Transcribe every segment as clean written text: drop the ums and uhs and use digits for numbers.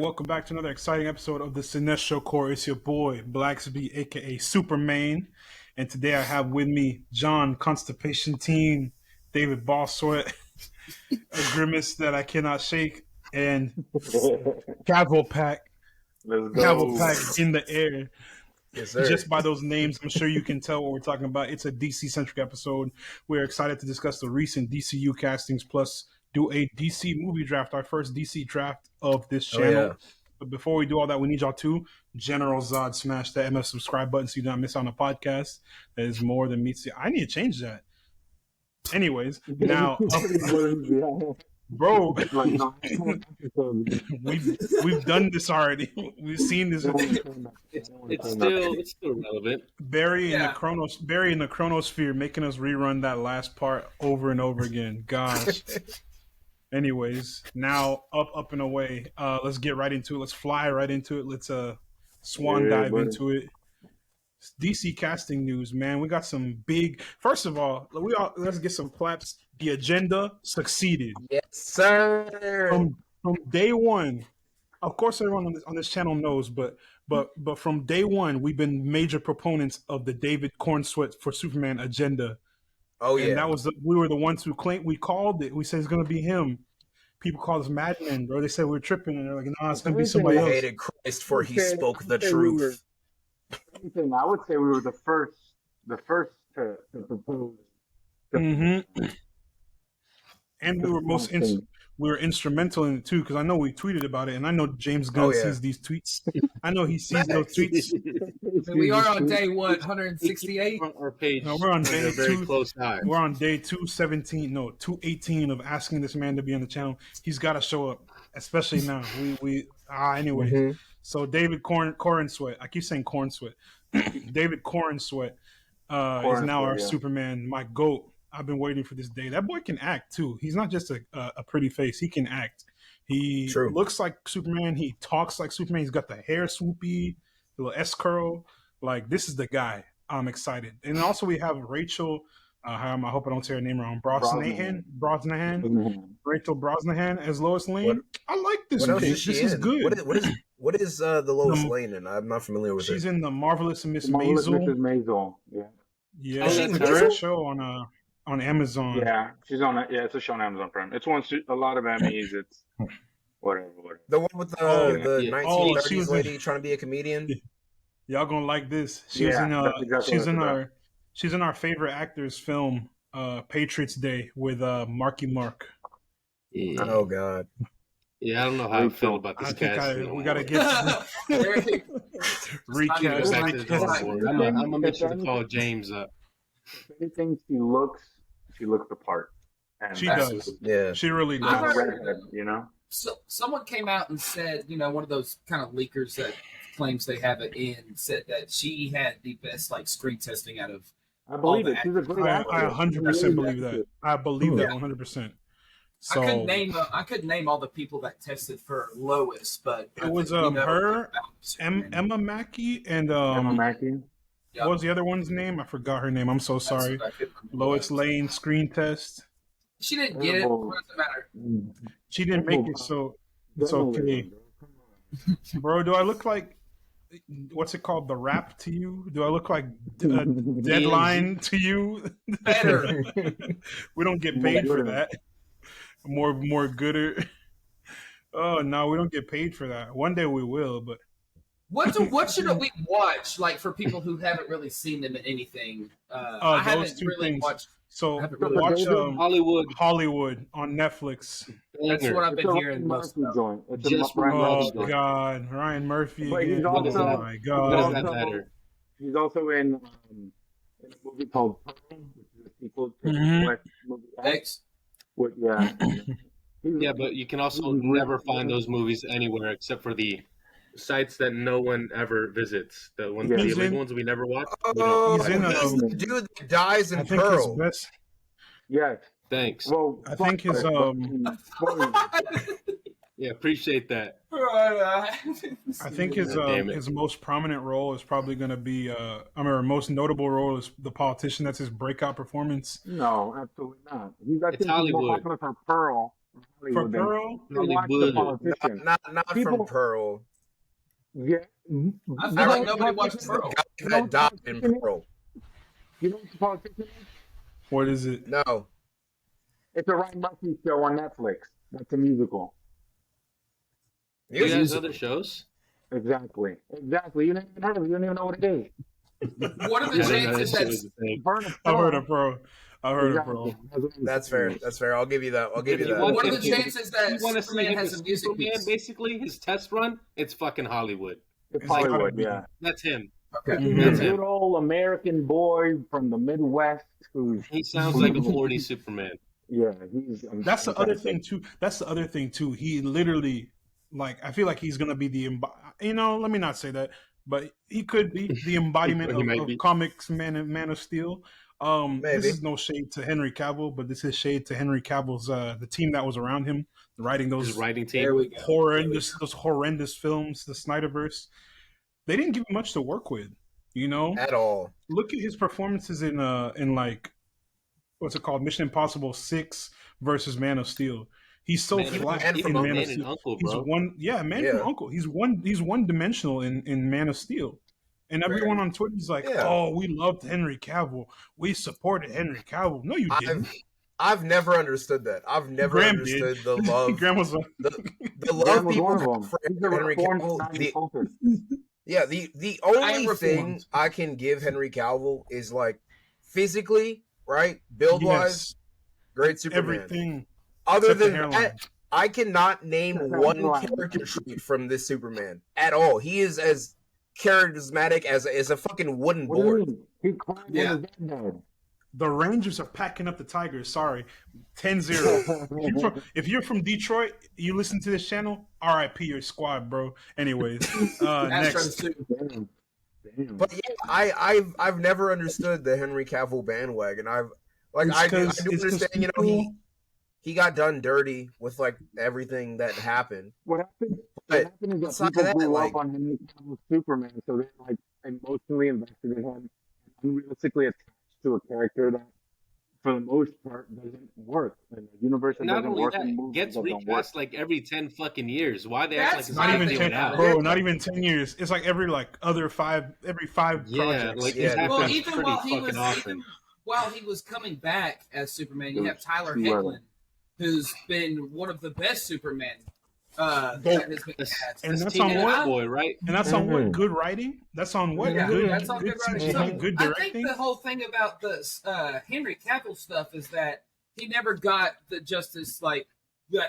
welcome back to another exciting episode of the Cinestro Core. It's your boy, Blacksby, aka Superman. And today I have with me John, Constipation Team, David Boss Sweat, a grimace that I cannot shake, and Gavel Pack. Let's go. Gavel Pack in the air. Yes, sir. Just by those names, I'm sure you can tell what we're talking about. It's a DC-centric episode. We're excited to discuss the recent DCU castings, plus do a DC movie draft, our first DC draft of this channel. Oh, yeah. But before we do all that, we need y'all to General Zod smash that MF subscribe button so you don't miss out on a podcast that is more than meets the... I need to change that. Anyways, now... Bro, we've done this already. We've seen this. It's still relevant. Barry in the chronosphere, making us rerun that last part over and over again. Gosh. Anyways, now up and away. Let's get right into it. Let's fly right into it. Let's swan dive into it. DC casting news, man. We got some big. First of all, let's get some claps. The agenda succeeded. Yes, sir. From day one, of course, everyone on this channel knows, but from day one, we've been major proponents of the David Cornsweet for Superman agenda. Oh yeah, and that was we were the ones who claimed, we called it. We said it's gonna be him. People called us madmen, bro. They said we were tripping, and they're like, "No, it's gonna be somebody else." Hated Christ for he spoke the truth. I would say we were the first to propose. Mm-hmm. And we were we were instrumental in it too, because I know we tweeted about it, and I know James Gunn sees these tweets. I know he sees those tweets. We are on day 168. Our page. No, we're on day very close time. We're on day 218 of asking this man to be on the channel. He's got to show up, especially now. Anyways. Mm-hmm. So David Cornsweet, I keep saying Cornsweet. David Cornsweet is now our Superman, my GOAT. I've been waiting for this day. That boy can act too. He's not just a pretty face. He can act. He looks like Superman. He talks like Superman. He's got the hair swoopy, the little S curl. Like, this is the guy. I'm excited. And also we have Rachel. I hope I don't say her name wrong. Brosnahan. Rachel Brosnahan as Lois Lane. I like this. This is good. What is the Lois Lane in? I'm not familiar with it. She's in the Marvelous and Mrs. Maisel. Yeah, it's a great show on Amazon. Yeah, she's on it. Yeah, it's a show on Amazon Prime. It's won a lot of Emmys. It's whatever. The one with the 1930s lady trying to be a comedian. Y'all gonna like this. She's in our favorite actors film, Patriots Day, with Marky Mark. Yeah. Oh God. Yeah, I don't know how I feel about this cast. We gotta get recast. I'm gonna make sure to call James up. If anything, she looks the part. And she does. Yeah, she really does. Redhead, you know. So someone came out and said, one of those kind of leakers that claims they have it in, said that she had the best screen testing out of. I believe it. She's a great actress. I 100% believe that. I believe that 100%. So I couldn't name all the people that tested for Lois, but it was her, Emma Mackey, and Emma Mackey. What was the other one's name? I forgot her name. I'm so sorry. Lois Lane screen test. She didn't get it. What does it matter? She didn't make it, so it's okay. Bro, do I look like, what's it called, The Rap to you? Do I look like Deadline to you? Better. We don't get paid for that. More gooder. Oh no, we don't get paid for that. One day we will, but. What should we watch? For people who haven't really seen them in anything. I haven't really watched. So watch Hollywood on Netflix. That's what I've been hearing most about. Oh God, Ryan Murphy again. Oh my God. He's also in a movie called Pearl, which is a sequel to the movie X. Yeah, but you can also never find those movies anywhere except for the sites that no one ever visits. The illegal ones we never watch. Oh, he's in the dude that dies in Pearl. Yes. Thanks. Well, I think his Yeah, appreciate that. I think his most prominent role is probably going to be, most notable role is the politician. That's his breakout performance. No, absolutely not. It's Hollywood. More popular for Pearl For Pearl? Watch the politician. Not from Pearl. Yeah. I feel like nobody watched Pearl. That died in Pearl. You know what the politician is? What is it? No. It's a Ryan Murphy show on Netflix. That's a musical. You guys other shows? Exactly. You don't even heard of it. You don't even know what it is. What are the chances that I've heard of Pearl. That's fair. I'll give you that. What are the chances that you want to see him has a music Superman, basically his test run? It's fucking Hollywood. It's Hollywood, yeah. That's him. Okay. He's a good old American boy from the Midwest he sounds like a 40 Superman. Yeah, That's the other thing too. He literally, like, I feel like he's gonna be the let me not say that, but he could be the embodiment of comics Man of Steel. This is no shade to Henry Cavill, but this is shade to Henry Cavill's the team that was around him, writing those those horrendous films, the Snyderverse. They didn't give him much to work with, at all. Look at his performances in like, what's it called, Mission Impossible 6 versus Man of Steel. He's so flat in Man of Steel. From Uncle. He's one dimensional in Man of Steel. And everyone on Twitter is like, "Oh, we loved Henry Cavill. We supported Henry Cavill." No, you didn't. I've never understood that. I've never understood the love. Graham was the love people have for Henry Cavill. The only thing I can give Henry Cavill is like physically, right? Build wise, great Superman. Everything. Other than that, I cannot name one character trait from this Superman at all. He is as charismatic as a fucking wooden board. The Rangers are packing up the Tigers. Sorry. 10-0. If you're from Detroit, you listen to this channel, RIP your squad, bro. Anyways, next. But yeah, I've never understood the Henry Cavill bandwagon. I do understand, he got done dirty with like everything that happened. What happened is that people grew up on Henry Cavill's Superman, so they're like emotionally invested in him, and unrealistically attached to a character that, for the most part, doesn't work. And the universe doesn't work. Not only that, gets recast like every 10 fucking years. Why they act like it's not even 10, bro? Not even 10 years. It's like every five projects. Well, even while he was coming back as Superman, you have Tyler Hoechlin, who's been one of the best Supermen that has been cast. And that's on what, boy, right? And that's on what? Good writing? That's on what? That's on good writing. Good directing? I think the whole thing about this Henry Cavill stuff is that he never got the justice that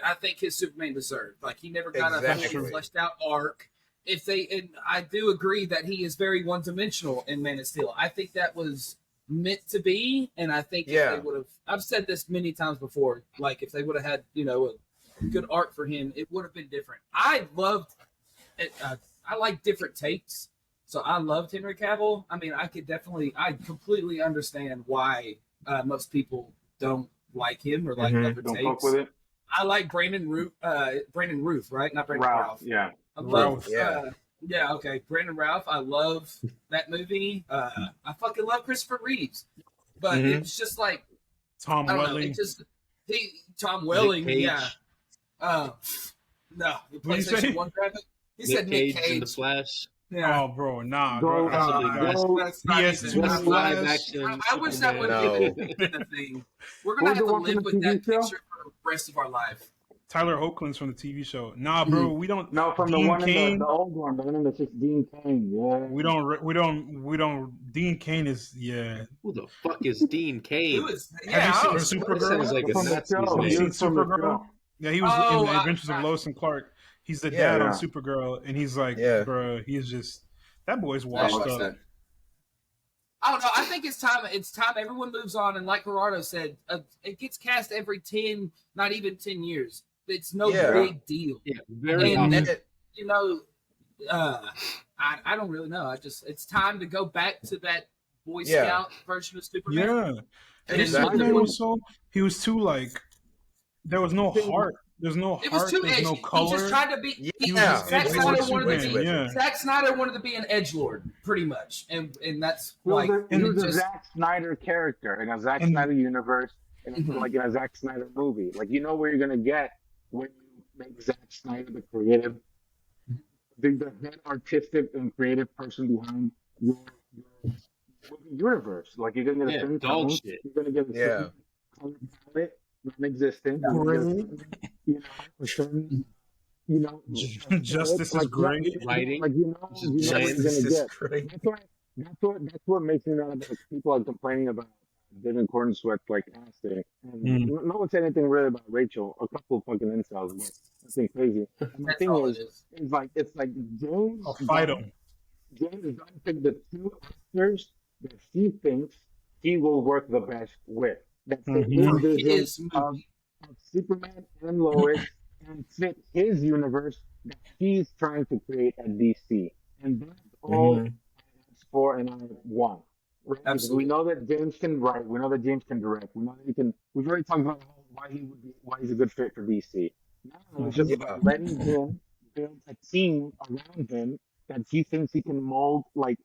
I think his Superman deserved. Like, he never got a fully fleshed out arc. And I do agree that he is very one-dimensional in Man of Steel. I think that was meant to be, and I think if they would have, I've said this many times before, like if they would have had a good arc for him, it would have been different. I loved it. I like different takes, so I loved Henry Cavill. I mean, I completely understand why most people don't like him or like other takes. Fuck with it. I like Brandon Ruth, right? Not Brandon Ralph. Yeah, I love, okay. Brandon Ralph, I love that movie. I fucking love Christopher Reeves. But it's just like Tom Welling. Tom Welling, yeah. No, the PlayStation 1 graphic. He said Nick Cage in the Flash. Yeah. Oh, bro, nah, bro. PS2 live action. I wish that would have been a thing. We're gonna have to live with that picture for the rest of our life. Tyler Hoechlin's from the TV show. Nah, bro, we don't. No, from Dean the one Cain, in the old one, the one that's just Dean Cain. Yeah. We don't. Dean Cain is Who the fuck is Dean Cain? Have you seen Supergirl? Sounds like a Nazi name. Have you seen Supergirl? Yeah, he was in the Adventures of Lois and Clark. He's the dad on Supergirl, and he's like, bro, he's just that boy's washed up. I don't know. I think it's time. It's time everyone moves on, and like Gerardo said, it gets cast every 10, not even 10 years. It's no big deal. Yeah, very often. I don't really know. It's time to go back to that Boy Scout version of Superman. Yeah, and Superman he was too like. There was no heart. There's no heart. It was too edgy. No color. He just tried to be. Zack Snyder wanted to be an edgelord, pretty much, and that's he was a Zack Snyder character in a Zack Snyder universe. like in a Zack Snyder movie. Like you know where you're gonna get when you make Zack Snyder the creative, the head artistic and creative person behind your universe. Like you're gonna get a certain dog tone, shit. you're gonna get a certain color palette, non-existent. You know, a certain, you know, Justice is great. Writing. Like you know Justice what you're is gonna get. great. That's what makes me mad about people are complaining about David Cornsweet like casting. And no one said anything really about Rachel. A couple of fucking incels, but nothing crazy. And the thing is, it's like James. I'll fight him. James is going to pick the two actors that he thinks he will work the best with. That's the vision of Superman and Lois and fit his universe that he's trying to create at DC. And that's all I asked for and I want. Right? Absolutely. We know that James can write. We know that James can direct. We know that he can. We've already talked about why he's a good fit for DC. Now it's just about letting him build a team around him that he thinks he can mold, like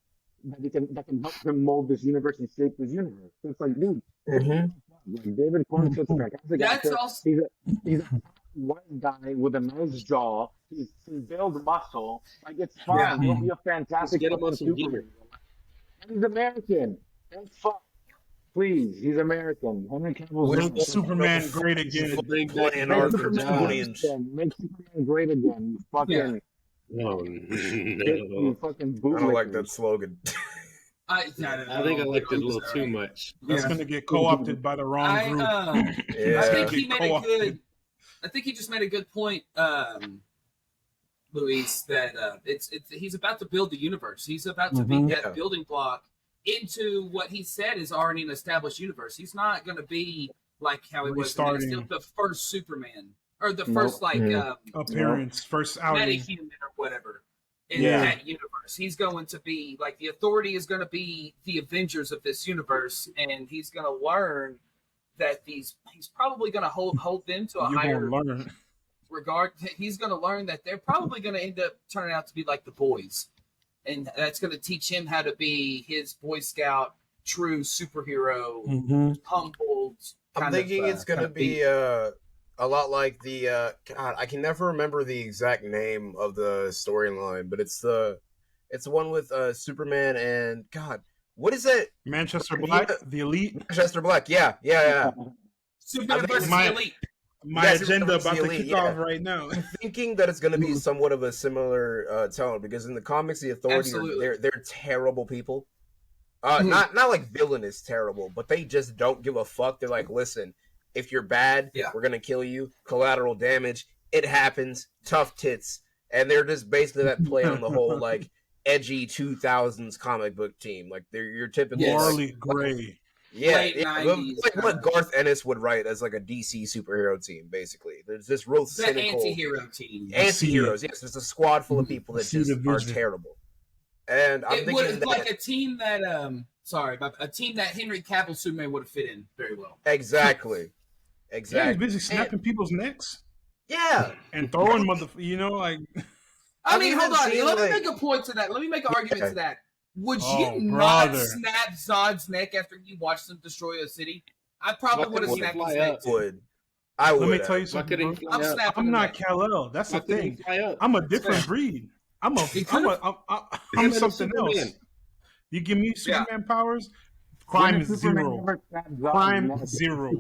that can help him mold this universe and shape this universe. So it's like, dude, like David Cornsweet's he's a white guy with a nice jaw. He can build muscle. Like it's fine. He'll be a fantastic superhero. And he's American. Thank fuck. Please, he's American. Henry Cavill's Superman great again. Make Superman great again. You fucking. You fucking I don't like that slogan. I think I liked it a little too much. That's gonna get co-opted by the wrong group. I think he made a good. I think he just made a good point, Luis. That he's about to build the universe. He's about to be that building block into what he said is already an established universe. He's not going to be like how he was in the first Superman or the first appearance, first outing, metahuman or whatever. In that universe, he's going to be like the Authority is going to be the Avengers of this universe, and he's going to learn that he's probably going to hold them to a higher regard. He's going to learn that they're probably going to end up turning out to be like the boys, and that's going to teach him how to be his Boy Scout, true superhero, humbled. I'm thinking it's going to be a lot like the God. I can never remember the exact name of the storyline, but it's the one with Superman and God. What is it? Manchester Black, the Elite. Manchester Black, yeah. Superman versus the Elite. My agenda about to kick off right now. I'm thinking that it's going to be somewhat of a similar tone because in the comics, the Authority they're terrible people. Not like villainous terrible, but they just don't give a fuck. They're like, listen, if you're bad, we're gonna kill you. Collateral damage, it happens. Tough tits, and they're just basically that play on the whole like edgy 2000s comic book team. Like they're your typical Morally gray. Like what Garth Ennis would write as like a DC superhero team. Basically, there's this real cynical anti-hero team. Anti-heroes, yes. There's a squad full of people that just are terrible. And I'm thinking like a team that a team that Henry Cavill Superman would have fit in very well. Exactly. Yeah, he's busy snapping people's necks. Yeah. And throwing like. I mean, hold on. Let me make a point to that. Let me make an argument to that. Would you not snap Zod's neck after you watched him destroy a city? I probably would have snapped his neck. I would. Let me tell you something. I'm not Kal-El. That's the thing. I'm a different breed. I'm something else. You give me Superman powers, crime is zero. Crime zero.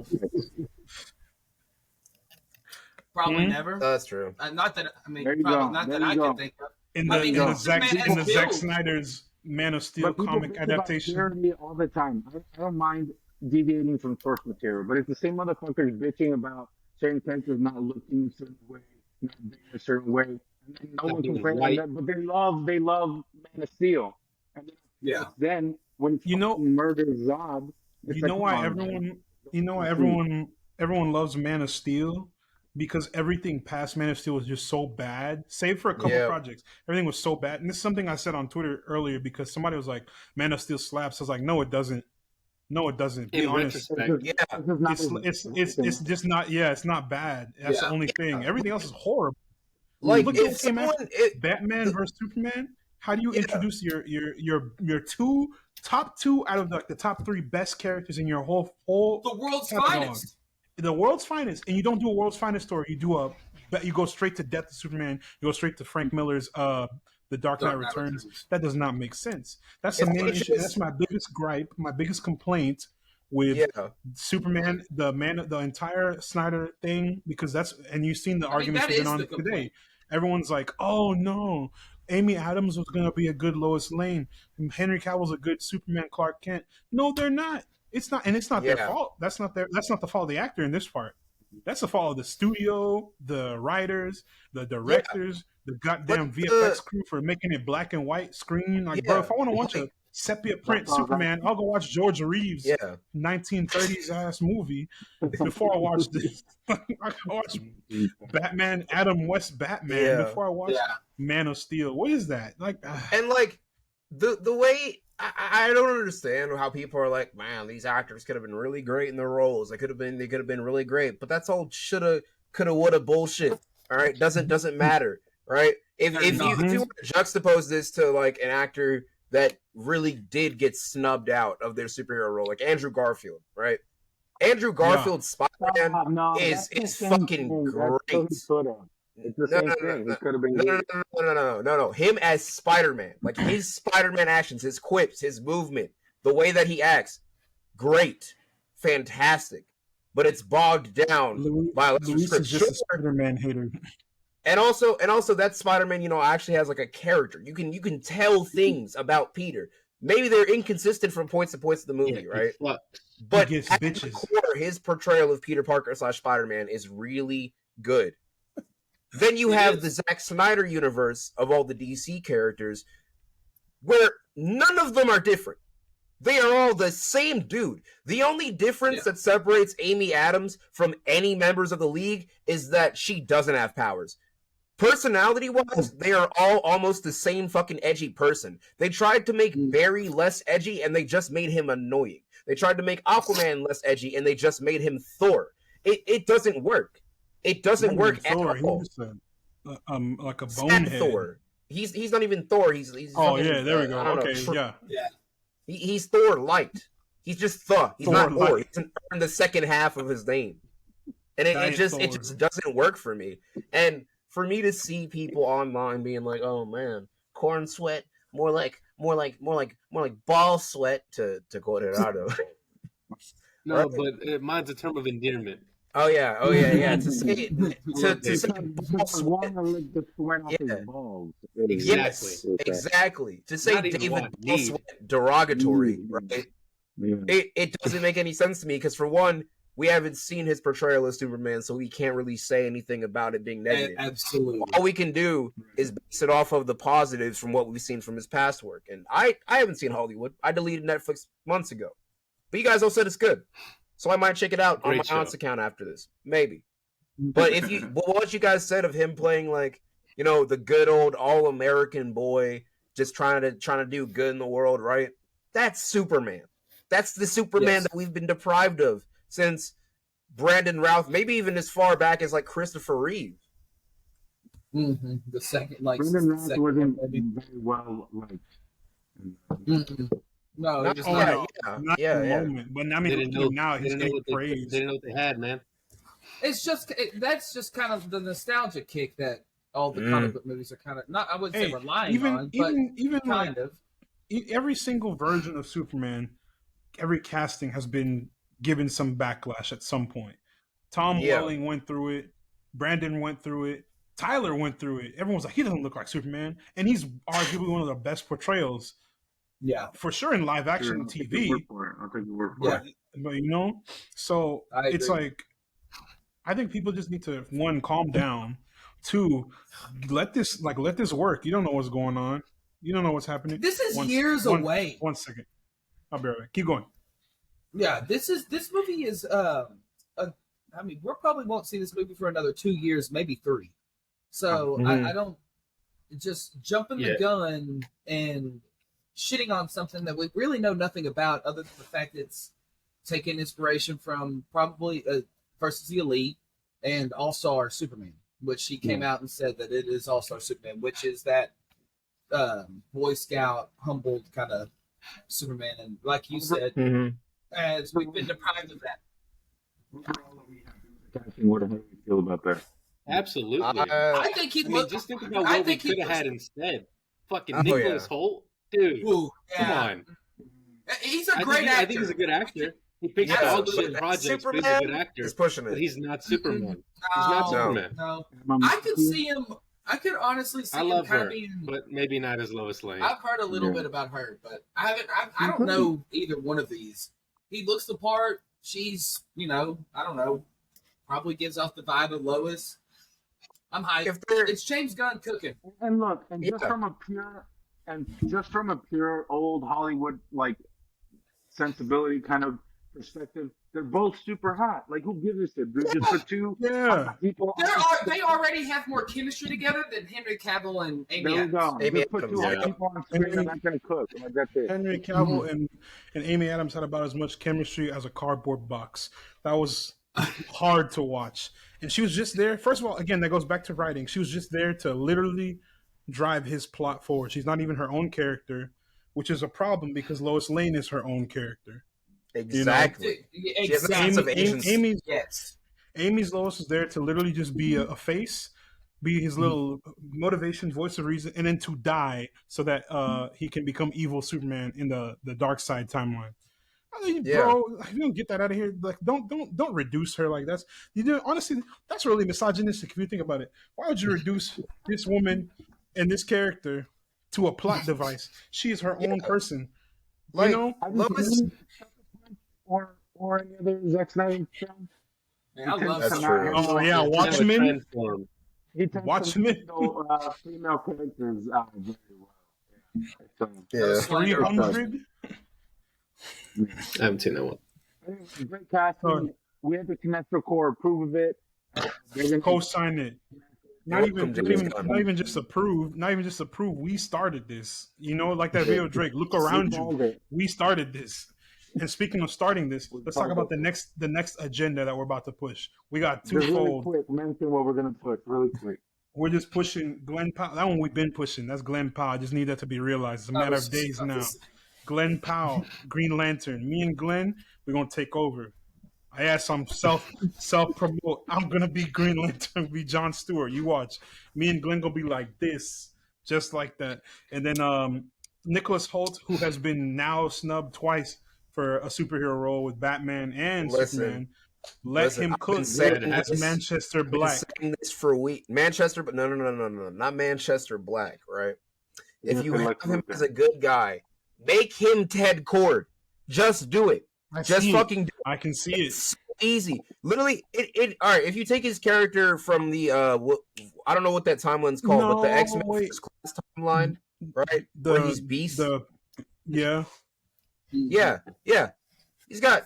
Probably never. That's true. Not that I can think of. In the Zack Snyder's Man of Steel comic adaptation. All the time. I don't mind deviating from source material, but it's the same motherfuckers bitching about certain characters not looking a certain way, not being a certain way. And no one can play that, but they love Man of Steel. And then when murder Zod, everyone loves Man of Steel because everything past Man of Steel was just so bad. Save for a couple projects, everything was so bad. And this is something I said on Twitter earlier because somebody was like, "Man of Steel slaps." I was like, "No, it doesn't. No, it doesn't." Be honest. It's just not. Yeah, it's not bad. That's the only thing. Everything else is horrible. Like look at Batman versus Superman. How do you introduce your top two out of the top three best characters in your whole the world's catalog? finest? The world's finest, and you don't do a world's finest story. You go straight to Death of Superman. You go straight to Frank Miller's The Dark Knight Returns. That does not make sense. That's the main issue. That's my biggest gripe, my biggest complaint with Superman, the entire Snyder thing, because and you've seen the arguments we've been on today. Everyone's like, oh no, Amy Adams was going to be a good Lois Lane. Henry Cavill's a good Superman Clark Kent. No, they're not. It's not, and it's not their fault. That's not the fault of the actor in this part. That's the fault of the studio, the writers, the directors, the goddamn VFX crew for making it black and white screen. Like, bro, if I want to watch a sepia print Superman, I'll go watch George Reeves' 1930s ass movie before I watch this. I can watch Batman, Adam West Batman before I watch Man of Steel. What is that? Like, and like the way I don't understand how people are like, man, these actors could have been really great in their roles. They could have been really great, but that's all shoulda, coulda, woulda bullshit. All right, doesn't matter. Right? If you juxtapose this to like an actor that really did get snubbed out of their superhero role, like Andrew Garfield, right? Andrew Garfield's Spider-Man is fucking great. It's the same thing. It could have been no. Him as Spider-Man, like his Spider-Man actions, his quips, his movement, the way that he acts, great, fantastic. But it's bogged down by Luis is just a Spider-Man hater. And also that Spider-Man, actually has like a character. You can tell things about Peter. Maybe they're inconsistent from points to points of the movie, right? But at the core, his portrayal of Peter Parker / Spider-Man is really good. Then you have the Zack Snyder universe of all the DC characters, where none of them are different. They are all the same dude. The only difference that separates Amy Adams from any members of the League is that she doesn't have powers. Personality-wise, they are all almost the same fucking edgy person. They tried to make Barry less edgy, and they just made him annoying. They tried to make Aquaman less edgy, and they just made him Thor. It doesn't work. It doesn't work at all. Like a bonehead. Thor. He's not even Thor. He's there we go. Okay, He's Thor light. He's just Thor. He's not Thor. He doesn't earn the second half of his name, and it just doesn't work for me. And for me to see people online being like, "Oh man, corn sweat," more like ball sweat, to quote Gerardo. No, but mine's a term of endearment. Oh yeah. To say exactly. To say David Sweat derogatory, right? It doesn't make any sense to me because for one, we haven't seen his portrayal of Superman, so we can't really say anything about it being negative. Absolutely. All we can do is base it off of the positives from what we've seen from his past work. And I haven't seen Hollywood. I deleted Netflix months ago. But you guys all said it's good. So I might check it out on my aunt's account after this. Maybe. But what you guys said of him playing like, the good old all-American boy, just trying to do good in the world, right? That's Superman. That's the Superman that we've been deprived of since Brandon Routh, maybe even as far back as like Christopher Reeve. Mm-hmm. The second, Brandon Routh wasn't very well liked. Mm-hmm. No, not moment. But I mean, now he's getting praised. They didn't know what they had, man. It's just that's just kind of the nostalgia kick that all the comic book movies are kind of not. I wouldn't say relying on, but even kind of. Every single version of Superman, every casting has been given some backlash at some point. Tom Welling went through it. Brandon went through it. Tyler went through it. Everyone's like, he doesn't look like Superman, and he's arguably one of the best portrayals. Yeah, for sure in live action TV. I'll take your word for it. But so it's like, I think people just need to, one, calm down. Two, let this work. You don't know what's going on. You don't know what's happening. This is years away. 1 second. I'll be right back. Keep going. Yeah, this movie is. I mean, we probably won't see this movie for another 2 years, maybe 3. So I don't just jumping the gun and shitting on something that we really know nothing about, other than the fact that it's taking inspiration from probably versus the Elite and All-Star Superman, which he came out and said that it is All-Star Superman, which is that Boy Scout, humbled kind of Superman, and like you said, as we've been deprived of that. What do you feel about that? Absolutely. I think he. Just think about what we could have had instead. Fucking Nicholas Hoult, dude. Come on. He's a great actor. I think he's a good actor. He picks dog shit projects, but he's a good actor. He's pushing it. But he's not Superman. He's not Superman. No. I could see him. I could honestly see him kind of being, but maybe not as Lois Lane. I've heard a little bit about her, but I don't know either one of these. He looks the part. She's, I don't know, probably gives off the vibe of Lois. I'm hyped. It's James Gunn cooking. And look, just from a pure old Hollywood like sensibility kind of perspective, they're both super hot. Like, who gives a shit? They're just the two people. They already have more chemistry together than Henry Cavill and Amy Adams. There we go. Put two hot people on screen and I'm going to cook. Like, that's it. Henry Cavill and Amy Adams had about as much chemistry as a cardboard box. That was hard to watch. And she was just there. First of all, again, that goes back to writing. She was just there to literally drive his plot forward. She's not even her own character, which is a problem because Lois Lane is her own character. Exactly. Amy's Lois is there to literally just be a face, be his little motivation, voice of reason, and then to die so that he can become evil Superman in the dark side timeline. I mean, bro, you don't get that out of here. Like, don't reduce her like that. Honestly, that's really misogynistic if you think about it. Why would you reduce this woman and this character to a plot device? She is her own person. Like, Lois. Or any other Zack Snyder film. I love that. Oh yeah, Watchmen. Watchmen. Female characters very well. Yeah. 300. I haven't seen that one. Great casting. We had the Cinestro core approve of it. Co-sign it. Not even just approve. Not even just approve. We started this. Like that video, Drake. Look around you. We started this. And speaking of starting this, let's talk about the next agenda that we're about to push. We got twofold. Really quick, mention what we're gonna push really quick. We're just pushing Glenn Powell. That one we've been pushing. That's Glenn Powell. I just need that to be realized. It's a matter of days now. Glenn Powell, Green Lantern. Me and Glenn, we're gonna take over. I asked some self promote. I'm gonna be Green Lantern, be Jon Stewart. You watch. Me and Glenn gonna be like this, just like that. And then Nicholas Hoult, who has been now snubbed twice for a superhero role with Batman and Superman. Let him cook as Manchester Black. I've been saying this for a week. Manchester, but no, not Manchester Black, right? If you have him as a good guy, make him Ted Kord. Just do it. Just fucking do it. I can see it. So easy. Literally, it. All right, if you take his character from the, I don't know what that timeline's called, but the X-Men timeline, right? Where he's Beast. Yeah. He's got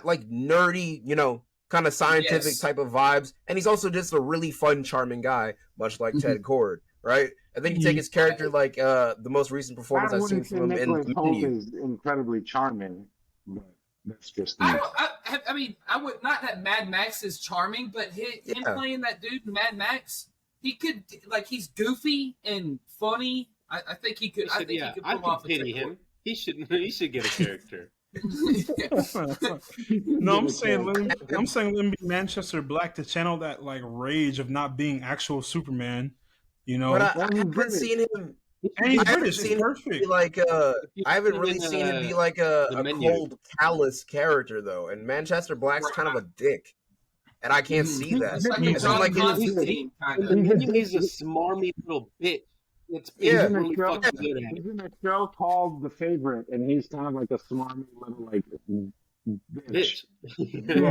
like nerdy, kind of scientific type of vibes, and he's also just a really fun, charming guy, much like Ted Kord, right? And then you take his character, like the most recent performance I've seen from him in the Menu. Is incredibly charming, but that's just. I mean, I would not that Mad Max is charming, but him playing that dude in Mad Max, he could he's goofy and funny. I think he could. I think he could pull off a pity him. He should get a character. No, I'm saying let him be Manchester Black to channel that rage of not being actual Superman. But I haven't seen him. And he's British. He's perfect. I haven't really seen him be like a cold, callous character though. And Manchester Black's kind of a dick, and I can't see that. He's a smarmy little bitch. He's really fucking good at it. He's in a show called The Favorite, and he's kind of like a smarmy little bitch.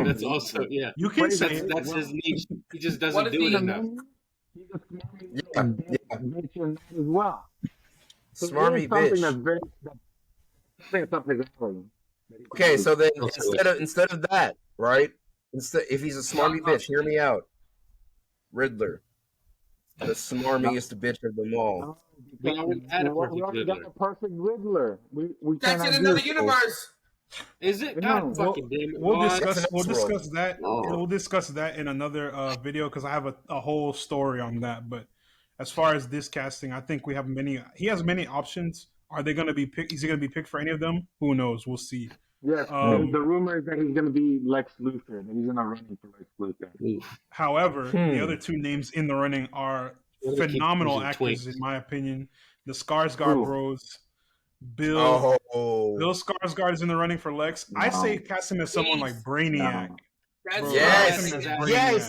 That's also You can say that's his niche. He just doesn't do it enough. He's a smarmy bitch in that as well. So smarmy bitch. That's up his alley. Okay, so then instead of that, right? If he's a smarmy bitch, hear me out. Riddler. The smarmiest bitch of them all. We already got the perfect Riddler. We That's in another universe. Is it? God fucking damn it. We'll discuss that. We'll discuss that in another video because I have a whole story on that. But as far as this casting, I think we have many. He has many options. Are they going to be picked? Is he going to be picked for any of them? Who knows? We'll see. Yes, the rumor is that he's going to be Lex Luthor, that he's going to run for Lex Luthor. However, the other two names in the running are phenomenal actors, in my opinion. The Skarsgård bros. Bill Skarsgård is in the running for Lex. I say cast him as someone like Brainiac. Yes,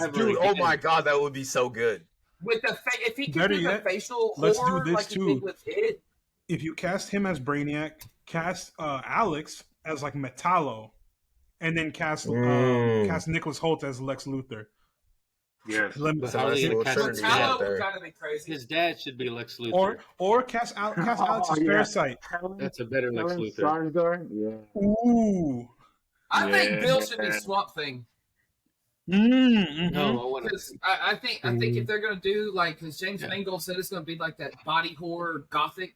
dude. Oh my God, that would be so good. With the if he could do the facial horror like he did with it. If you cast him as Brainiac, cast Alex as like Metallo, and then cast Nicholas Hoult as Lex Luthor. Yes, Metallo gotta be crazy. His dad should be Lex Luthor. Or cast Alex as Parasite. That's a better Lex Luthor. Ooh. I think Bill should be Swamp Thing. No, because I think if they're gonna do like, because James Mangold said it's gonna be like that body horror gothic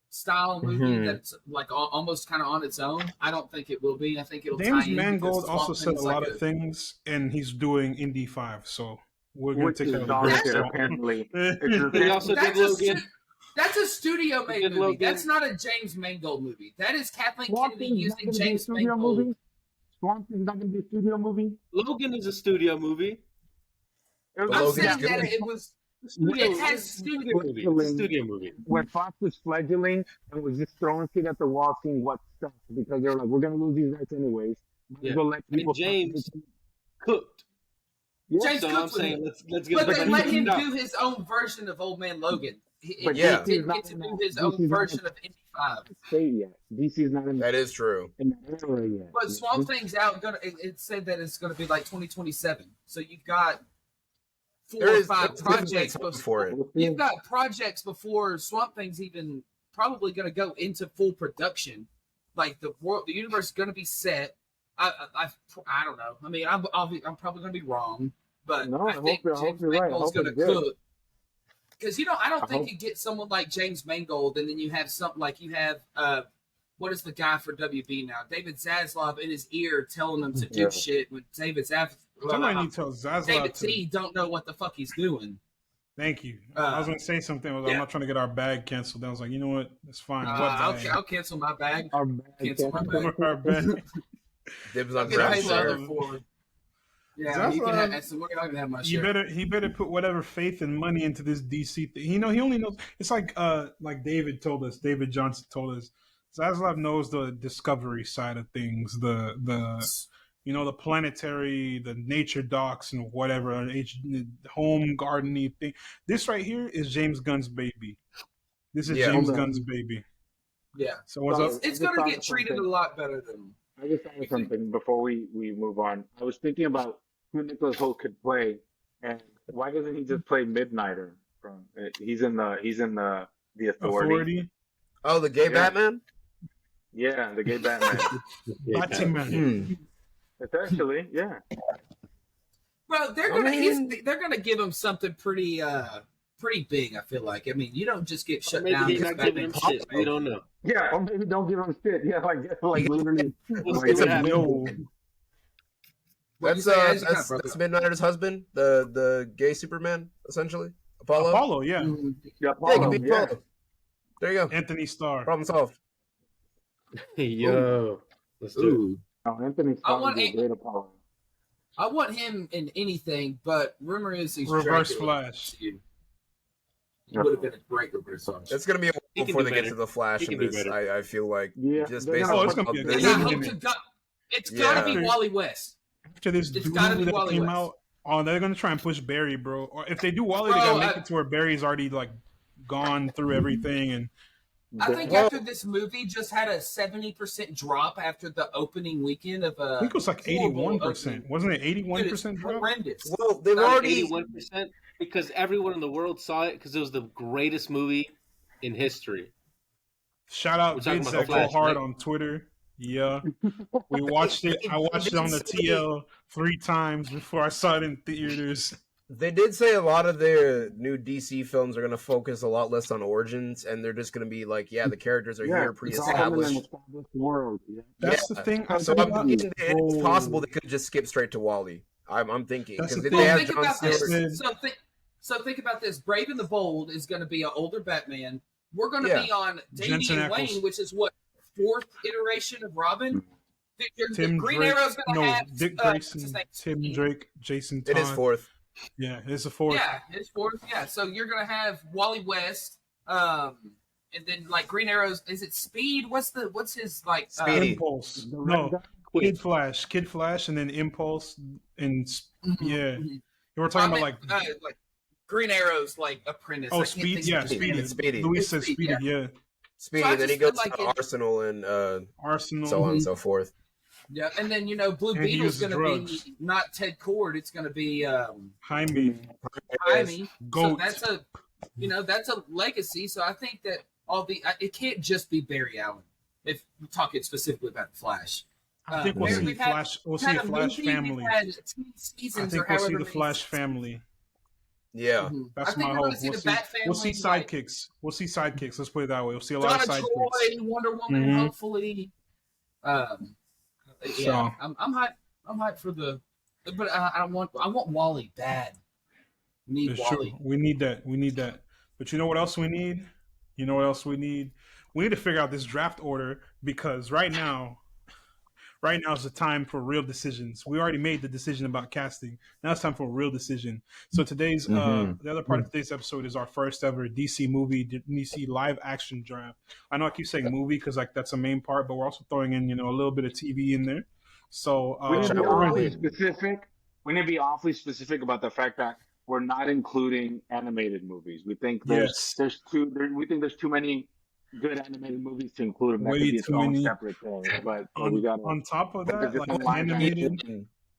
style movie that's like almost kind of on its own. I don't think it will be. I think it'll. James Mangold also said a lot of things, and he's doing Indy 5, so we're gonna take that. Apparently, he also did Logan. That's a studio made movie. That's not a James Mangold movie. That is Kathleen Kennedy using James Mangold. Swamp Thing's not going to be a studio movie? Logan is a studio movie. I'm saying that it was... It has studio movie. When Fox was fledgling and was just throwing shit at the wall, seeing what stuff, because they were like, we're going to lose these rights anyways. And James cooked. James cooked with him. Let's get but they let him do his own version of Old Man Logan. He didn't get to do his own version of Indy 5. DC's not in that is true. In that era yet. But Swamp Thing's out. It said that it's going to be like 2027. So you've got 4 or 5 projects before it. You've got projects before Swamp Thing's even probably going to go into full production. Like the universe is going to be set. I don't know. I mean, I'm probably going to be wrong, but I think James Mangold's going to cook. Because I don't think you get someone like James Mangold, and then you have something like you have what is the guy for WB now? David Zaslav in his ear telling him to do shit when David Zaslav. David T don't know what the fuck he's doing. Thank you. I was going to say something. I'm not trying to get our bag canceled. I was like, you know what? That's fine. I'll cancel my bag. Cancel my bag. Dibs on grab. Yeah, we're not gonna have my share. He better put whatever faith and money into this DC thing. He only knows. It's like David Johnson told us. Zaslav knows the discovery side of things, the planetary, the nature docs and whatever, home gardening thing. This right here is James Gunn's baby. This is James Gunn's baby. Yeah. So what's up? It's gonna get treated a lot better than. I just thought of something before we move on. I was thinking about who Nicholas Hoult could play, and why doesn't he just play Midnighter? He's in the Authority. Oh, the gay Batman. Yeah, the gay Batman. Batman. Essentially, yeah. Well, they're gonna give him something pretty big. I feel like. I mean, you don't just get shut down. Maybe not giving him shit. We don't know. Yeah, or maybe don't give him shit. Yeah, like literally. It's a no. That's Midnighter's husband, the gay Superman, essentially. Apollo, yeah. Yeah, Apollo. Apollo. There you go. Anthony Starr. Problem solved. Yo, let's do it. Oh, Anthony Starr is a great Apollo. I want him in anything, but rumor is he's Reverse Flash. He would have been a great Reverse Flash. It's going to be a while before they get to the Flash in this. I feel like just based on it's going to be it's got to be Wally West. After this dude that came out, they're going to try and push Barry, bro. Or if they do Wally, they got to make it to where Barry's already gone through everything. And I think after this movie just had a 70% drop after the opening weekend of I think it was 81%. Wasn't it 81% drop? Horrendous. Well, they've already 81% because everyone in the world saw it because it was the greatest movie in history. Shout out Vids that go hard on Twitter. Yeah, we watched it. I watched it on the TL 3 times before I saw it in theaters. They did say a lot of their new DC films are going to focus a lot less on origins, and they're just going to be like, the characters are here pre-established. World. That's the thing. So it's possible they could just skip straight to Wally. I'm thinking because they have John Stewart. So think about this: Brave and the Bold is going to be an older Batman. We're going to be on Damian Wayne, which is what, 4th iteration of Robin. Tim Green Drake, Arrow's going to have Dick Grayson, Tim Drake, Jason Todd. It is 4th. Yeah, it's a 4th. Yeah, it's 4th. Yeah, so you're going to have Wally West, and then like Green Arrow's. Is it Speed? What's his like? Speedy. Impulse. No, Kid Flash, and then Impulse, and yeah. We're talking about like Green Arrow's like apprentice. Oh, Speedy. Luis says Speedy. Yeah. Speedy. So then he goes to Arsenal and so on and so forth. Yeah, and then Blue Beetle's going to be not Ted Cord. It's going to be Jaime. So that's a legacy. So I think that it can't just be Barry Allen. If we're talking specifically about the Flash, I think we'll see Flash. We'll see a Flash family. I think we'll see the Flash family. Yeah, that's my hope. We'll see sidekicks. We'll see sidekicks. Let's put it that way. We'll see a lot of sidekicks. Wonder Woman, hopefully. Yeah, I'm hyped. I'm hyped for but I want Wally bad. Wally. True. We need that. But you know what else we need? We need to figure out this draft order, because right now is the time for real decisions. We already made the decision about casting. Now it's time for a real decision. So today's the other part of today's episode is our first ever DC live action draft. I know I keep saying movie because like that's a main part, but we're also throwing in a little bit of TV in there. So we need to be awfully specific. We need to be awfully specific about the fact that we're not including animated movies. We think there's too many good animated movies to include them. Way too many. Separate thing. But on top of that, like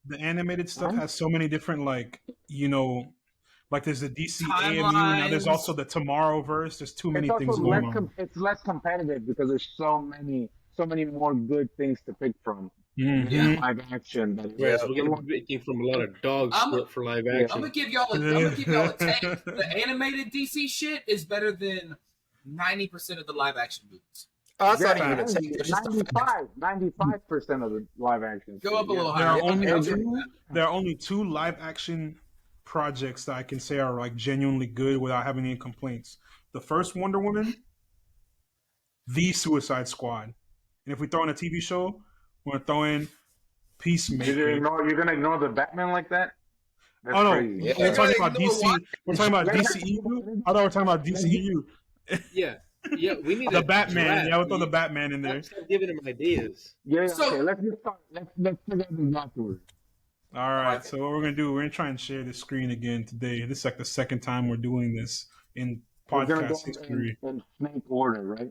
the animated stuff has so many different like there's the DC AMU. Now there's also the Tomorrowverse. There's too many things going on. It's less competitive because there's so many more good things to pick from. Live action. We're gonna be picking from a lot of dogs for live action. I'm gonna give y'all a take. The animated DC shit is better than 90% of the live action movies. Oh, that's not even a take. 95% of the live action. Go up a little higher. There are only 2 live action projects that I can say are like genuinely good without having any complaints. The first Wonder Woman, the Suicide Squad, and if we throw in a TV show, we're gonna throw in Peacemaker. You're gonna ignore the Batman like that? That's crazy. Yeah. We're talking about DC. We're talking about DCU. I thought we were talking about DCU. Yeah, we need the Batman. Yeah, we'll throw the Batman in there. I'm giving him ideas. Yeah, okay. Let's get started. Let's figure out the afterwards. All right. So what we're gonna do? We're gonna try and share the screen again today. This is like the second time we're doing this in podcast history. In snake order, right?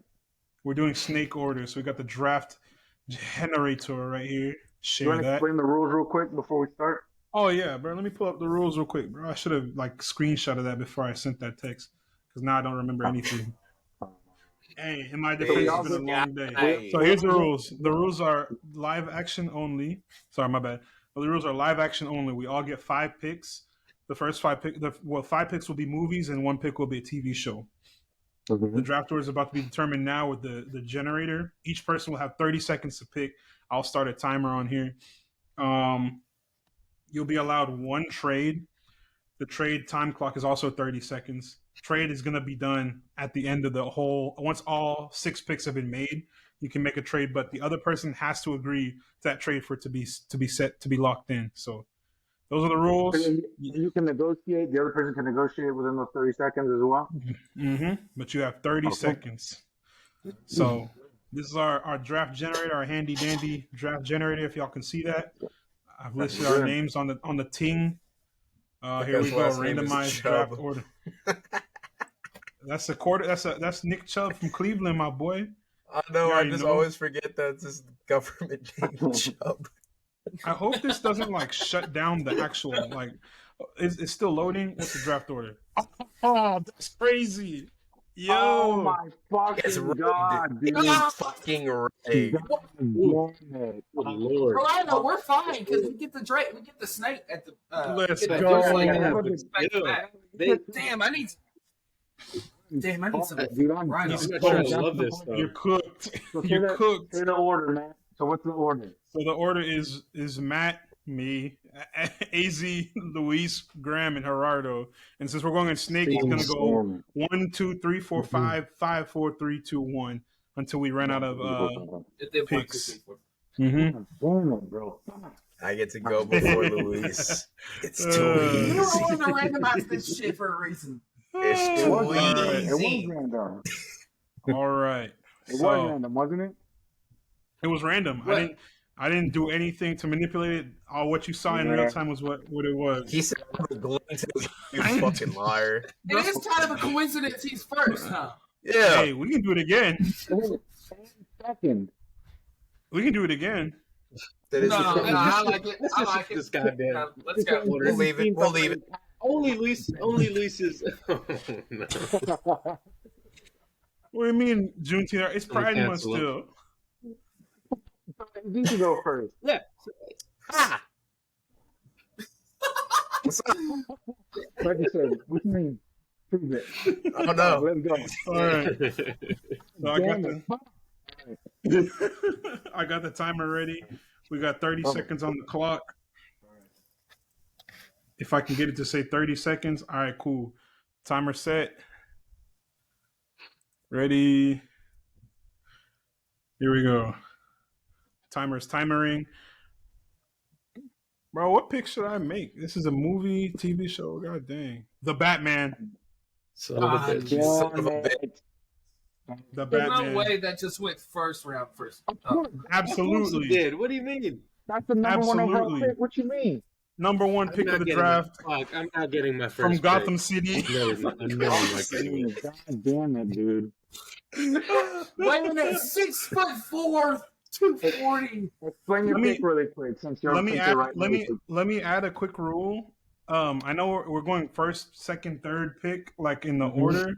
We're doing snake order. So we got the draft generator right here. Share you want to explain the rules real quick before we start? Oh yeah, bro. Let me pull up the rules real quick, bro. I should have like screenshotted that before I sent that text, because now I don't remember anything. Hey, in my defense, it's been a long day. So here's the rules. The rules are live action only. Sorry, my bad. But the rules are live action only. We all get 5 picks. The first 5 picks will be movies, and 1 pick will be a TV show. The draft order is about to be determined now with the generator. Each person will have 30 seconds to pick. I'll start a timer on here. You'll be allowed 1 trade. The trade time clock is also 30 seconds. Trade is going to be done at the end of the whole. Once all 6 picks have been made, you can make a trade, but the other person has to agree to that trade for it to be locked in. So those are the rules. You can negotiate. The other person can negotiate within those 30 seconds as well. But you have 30 seconds. So this is our draft generator, our handy dandy draft generator. If y'all can see that, I've listed our names on the ting. Here we go. Randomized draft order. That's a quarter. That's Nick Chubb from Cleveland, my boy. I know. I just always forget that it's just government name Chubb. I hope this doesn't like shut down the actual like. It's still loading. What's the draft order? Oh, that's crazy. Yo, oh my fucking god, dude! It's fucking right. Lord, Orlando, we're fine because we get the snake at the. Let's go. Damn, I need some. Dude, I'm not sure I love this though. You're cooked. So You're cooked. Say the order, man. So what's the order? So the order is Matt, me, AZ, Luis, Graham, and Gerardo. And since we're going in snake, it's going to go 1, 2, 3, 4, 5, 5, 4, 3, 2, 1 until we run out of picks. Bro. I get to go before Luis. It's too easy. You don't want to randomize this shit for a reason. It's too easy. It was random. All right. It was random, wasn't it? It was random. What? I didn't do anything to manipulate it. All what you saw in real time was what it was. He said, "You fucking liar." It is kind of a coincidence he's first, huh? Yeah. Hey, we can do it again. Second. We can do it again. That is I like it. I like it. This goddamn. Let's go. We'll leave it. We'll leave it. Only Luis is. Oh, no. What do you mean, Juneteenth? It's Pride Month cancel still. You can go first. Yeah. Ah. What's up? Like you said, what do you mean? Prove it. Oh no. Let's go. All right. So I got the timer ready. We got 30 seconds on the clock. If I can get it to say 30 seconds, all right, cool. Timer set. Ready. Here we go. Timer's timering. Bro, what pick should I make? This is a movie, TV show. God dang. The Batman. Son of a bitch. Son of a bitch. The There's Batman. no way that just went first round first. Absolutely. Did. What do you mean? That's the number one overall Absolutely. pick. What you mean? Number one pick of the draft I'm not getting my first from pick. Gotham City. No, I'm not getting it. God damn it, dude. Wait a minute, 6'4", 240. Explain your pick really quick, since you're. Let me add a quick rule. I know we're going first, second, third pick, like in the order.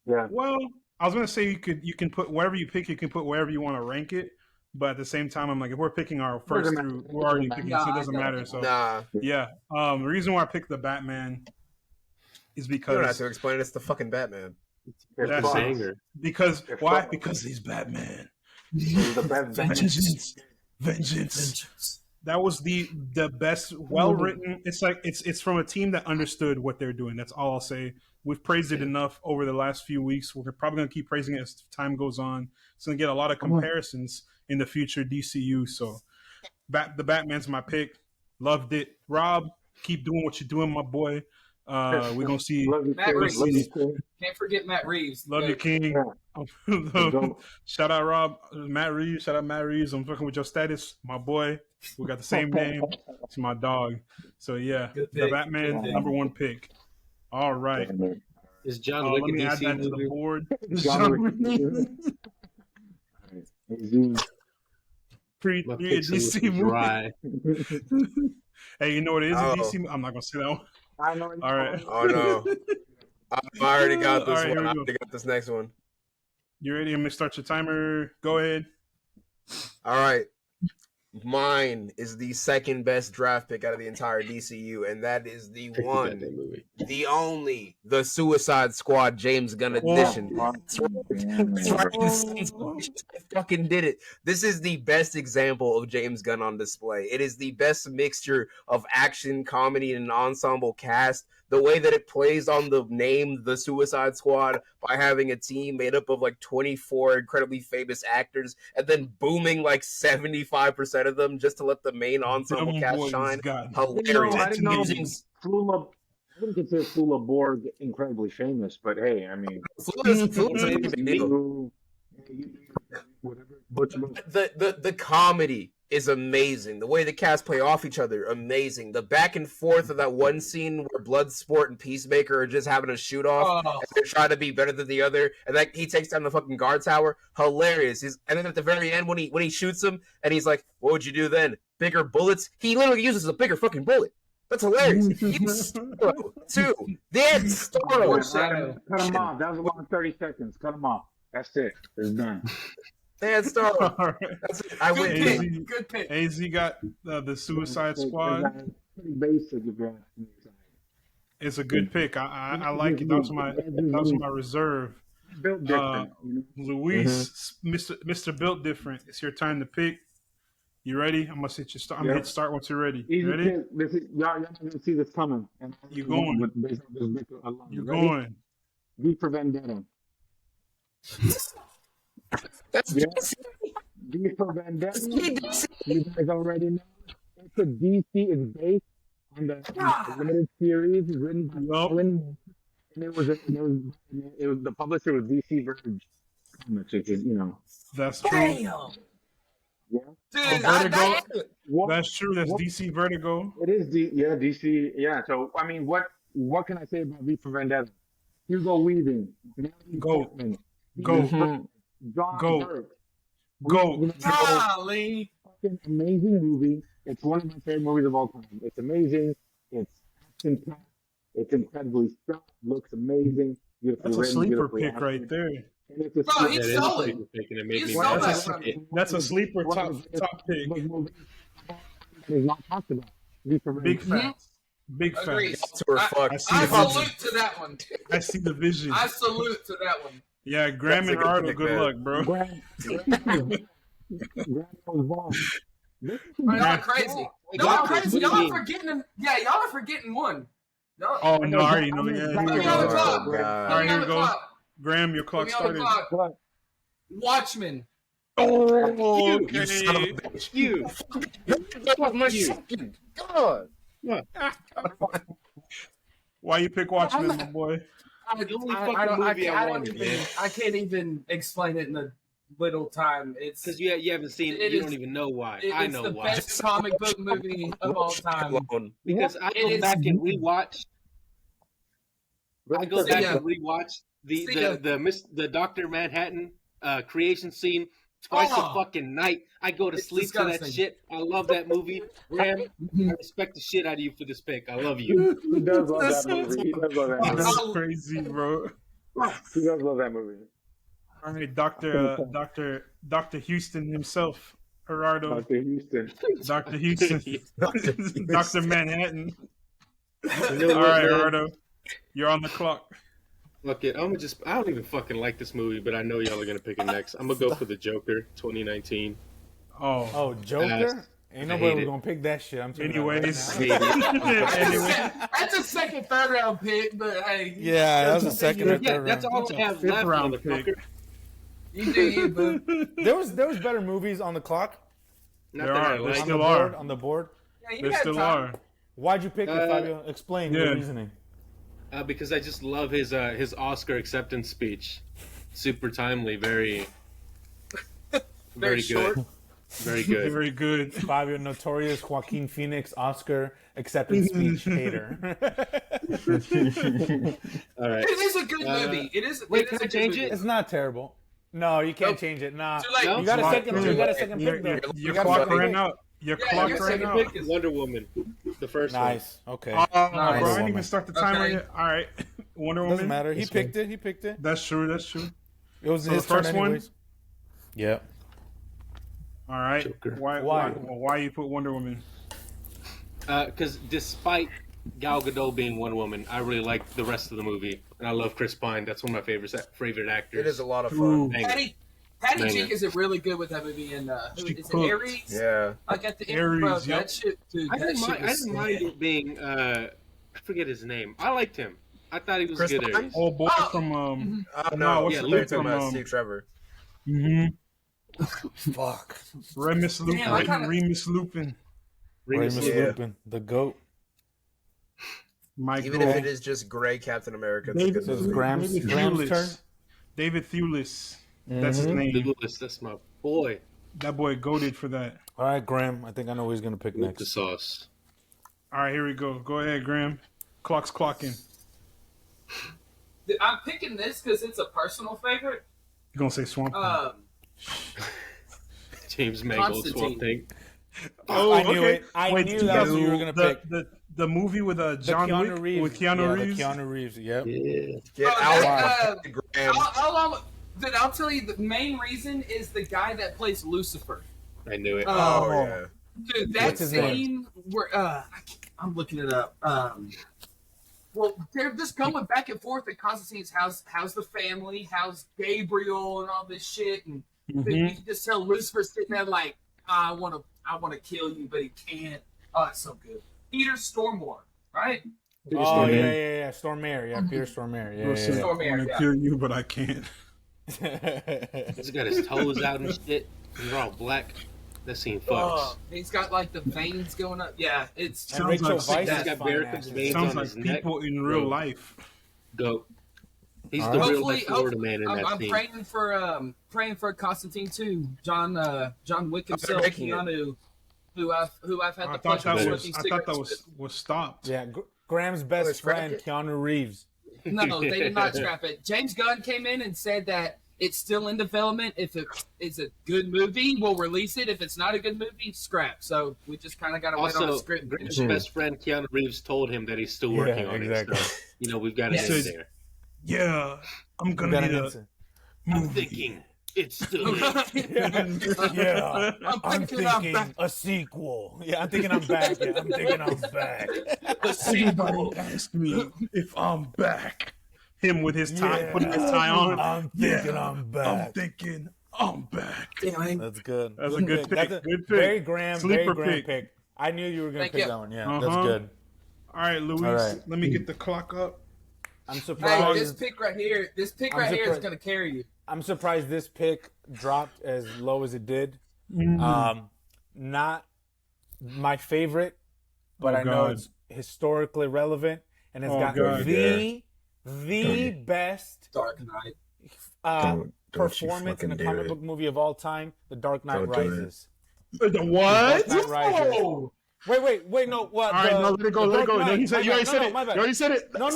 Yeah. Well, I was gonna say you can put wherever you pick, you can put wherever you want to rank it. But at the same time, I'm like, if we're picking our first through, we're already picking, so it doesn't matter. So Nah. yeah. The reason why I picked the Batman is You don't have because to explain it. It's the fucking Batman. that's Fine. Banger. because why? Because he's Batman. The best Vengeance. That was the best, well written. It's like it's from a team that understood what they're doing. That's all I'll say. We've praised it enough over the last few weeks. We're probably gonna keep praising it as time goes on. It's gonna get a lot of comparisons in the future DCU. So, the Batman's my pick. Loved it. Rob, keep doing what you're doing, my boy. We're gonna see. Matt Reeves. Can't forget Matt Reeves. Love you, King. Yeah. Shout out Rob, Matt Reeves. Shout out Matt Reeves. I'm fucking with your status, my boy. We got the same name. It's my dog. So yeah, the Batman number one pick. All right. Is John Wick let me a add DC that to the movie? board. My Pre picks are DC looking movie. dry. Hey, you know what it is Oh. a DC? I'm not gonna say that one. I know. All right. Oh no. I already got this All right, one. here we I go. already got this next one. You ready? I'm gonna start your timer. Go ahead. All right. Mine is the second best draft pick out of the entire DCU, and that is the one, movie. the only, the Suicide Squad James Gunn edition. That's right. I fucking did it. This is the best example of James Gunn on display. It is the best mixture of action, comedy, and an ensemble cast. The way that it plays on the name The Suicide Squad by having a team made up of like 24 incredibly famous actors and then booming like 75% of them just to let the main ensemble cast shine. Hilarious. I didn't consider Flula Borg incredibly famous, but hey, I mean, Flula's a big deal. The comedy is amazing. The way the cast play off each other, amazing. The back and forth of that one scene where Bloodsport and Peacemaker are just having a shoot off, and they're trying to be better than the other, and like he takes down the fucking guard tower, hilarious. And then at the very end, when he shoots him, and he's like, "What would you do then? Bigger bullets?" He literally uses a bigger fucking bullet. That's hilarious. He's Starro too. Then Starro. Cut him off. That was about 30 seconds. Cut him off. That's it. It's done. Then Starro. That's it. I win. Good pick. AZ got the Suicide Squad. Pretty basic if you're asking me. It's a good pick. I like it. That was my reserve. Built different. Luis, Mr. Built Different. It's your time to pick. You ready? I'm gonna hit you. I'm gonna hit start once you're ready. Easy Ready? y'all not gonna see this coming. And You going? You going? V for Vendetta. That's V for Vendetta. You guys already know. It's a DC. It's based on the limited series written by Alan. And it was the publisher was DC Verge Comics, which is That's true. Damn. Yeah. Dude, That's true. That's DC Vertigo. It is DC. Yeah. So I mean, what can I say about V for Vendetta? Hugo Weaving, Go. Portman, Go. John Go. Burke. Go. Golly. Fucking amazing movie. It's one of my favorite movies of all time. It's amazing. It's action-packed. It's incredibly shot. Looks amazing. That's a sleeper pick right there. And it's a Bro, he's solid. That's a sleeper top pick. It's not talked about. Big facts. Big facts. I salute to that one. I see the vision. I salute to that one. Yeah, Graham and Ardo, good luck, bro. Graham was wrong. Y'all are crazy. Y'all are crazy. Y'all are forgetting. Yeah, y'all are forgetting one. Oh no, I already know. Yeah, Put me on the clock. All right, here we go. Graham, your clock started. Watchmen. Oh, okay. You son of a bitch. You. That was my second. God. Why you pick Watchmen, my boy? I can't even explain it in a little time. It's because you haven't seen it. You don't even know why. I know why. It's the best comic book movie of all time. Because I go back and rewatch. I go back and rewatch the Dr. Manhattan creation scene twice a fucking night. I go to sleep to that shit. I love that movie. Graham, I respect the shit out of you for this pick. I love you. He does love that movie. He does love that movie. That's crazy, bro. He does love that movie. All right, Dr. Houston himself, Gerardo. Dr. Houston. Dr. Houston. Dr. Manhattan. All right, Gerardo. You're on the clock. Fuck it. I don't even fucking like this movie, but I know y'all are gonna pick it next. I'm gonna go for the Joker, 2019. Oh, Joker? Ain't nobody gonna pick that shit. I'm telling Anyways. That's a second, third round pick, but hey. Yeah, that was a second or third round. That's all I have left, motherfucker. You do you, boo. There was better movies on the clock. There still are. On the board. Yeah, there still are. Why'd you pick it, Fabio? Explain your reasoning. Because I just love his Oscar acceptance speech. Super timely, very short. Good. Very good. Very good. Fabio, notorious Joaquin Phoenix Oscar acceptance speech hater. All right. It is a good movie. It is. Wait, can I change it? It's not terrible. No, you can't change it. Nah. No? You got a second pick though. Your clock ran out. Your clock ran out. Wonder Woman, the first one. Nice. Okay. Bro, I didn't even start the timer yet. All right. Wonder Woman. Doesn't matter. He picked it. That's true. It was his first turn one. anyways. Yeah. All right. Joker. Why you put Wonder Woman? Because despite Gal Gadot being one woman, I really like the rest of the movie, and I love Chris Pine. That's one of my favorite actors. It is a lot of fun. Patty Jenkins is really good with that movie. And is it Aries? Yeah. Like at the end, Aries, bro, yep. that shit, dude. I didn't mind it being. I forget his name. I liked him. I thought he was Chris good. Pine? Oh boy, from no, what's yeah, the talking about Steve Trevor. Fuck. Remus Lupin. Damn, Remus Lupin. Remus Lupin, the GOAT. Even if it is just gray Captain America. This is Graham's turn. David Thewlis. That's his name. Thewlis, that's my boy. That boy goated for that. All right, Graham. I think I know who he's gonna pick next. The sauce. All right, here we go. Go ahead, Graham. Clock's clocking. I'm picking this because it's a personal favorite. You gonna say Swamp Thing? James Mangold, Swamp Thing. Oh, I knew it. I knew that's what you were gonna pick. The movie with John Wick with Keanu Reeves. Keanu Reeves. Yep. Yeah. Get out, Graham. I'll tell you the main reason is the guy that plays Lucifer. I knew it. Oh yeah. Dude, that scene where I'm looking it up. Well, they're just going back and forth at Constantine's house. How's the family? How's Gabriel and all this shit? And you can just tell Lucifer sitting there like, I want to I want to kill you, but he can't. Oh, that's so good. Peter Stormare, right? Oh yeah. Stormare, yeah, Peter Stormare, yeah. Stormare, I want to kill you, but I can't. He's got his toes out and shit. He's all black. That scene fucks. He's got like the veins going up. Yeah, it's Sounds Rachel like, Weisz He's got varicose veins sounds on like his neck. people in real life. Go. He's the real hopefully, Florida man in that I'm scene. praying for Constantine too. John Wick himself, Keanu, who I've had the pleasure of smoking I cigarettes thought that with. was stopped. Yeah, Graham's best friend, Keanu Reeves. No, they did not scrap it. James Gunn came in and said that it's still in development. If it is a good movie, we'll release it. If it's not a good movie, scrap. So we just kind of got to wait on the script. His best friend Keanu Reeves told him that he's still working on it. So, we've got to get there. Yeah, I'm gonna need a I'm thinking it's still Yeah, I'm thinking a sequel. Yeah, I'm thinking I'm back. Yeah, I'm thinking I'm back. Everybody ask me if I'm back. Him with his tie, putting his tie on. I'm thinking I'm back. I'm thinking I'm back. That's good. That's a good pick. Good pick. Very Graham Sleeper pick. I knew you were going to pick that one. Yeah, that's Uh-huh. good. All right, Luis. All right. Let me get the clock up. I'm Hey, surprised. this pick right here is going to carry you. I'm surprised this pick dropped as low as it did. Not my favorite, but I know it's historically relevant, and it's got the best Dark Knight performance in a comic book movie of all time, The Dark Knight Rises. The what? Dark Knight Rises. Wait, no, what? All right, no, let it go. No, he said, you already said it. You already said it. No,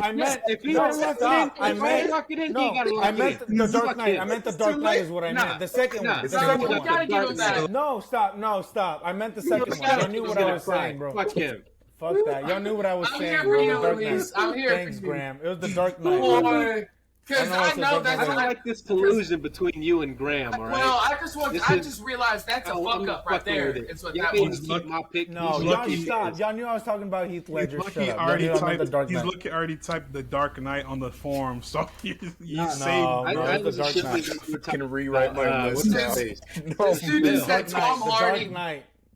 I meant, if he no, locked stop. it in, I meant the Dark Knight. I meant the Dark Knight is what I meant. The second one. The second You one. gotta give him that. No, stop. I meant the second one. Y'all knew what I was saying, bro. Fuck him. Fuck that. Y'all knew what I was I'm saying, here bro. for The you, Dark Luis. Knight. I'm here Thanks, for you. Graham. It was the Dark Knight. Boy. Because I know that's I don't like this collusion between you and Graham, all right? Well, I just realized that's a fuck up right there. It's what that was. Keep my pick. No, y'all stop. Y'all knew I was talking about Heath Ledger. He's lucky already typed the Dark Knight on the form, so you saved. I the Dark Knight. Can rewrite my list now. This dude just said Tom Hardy.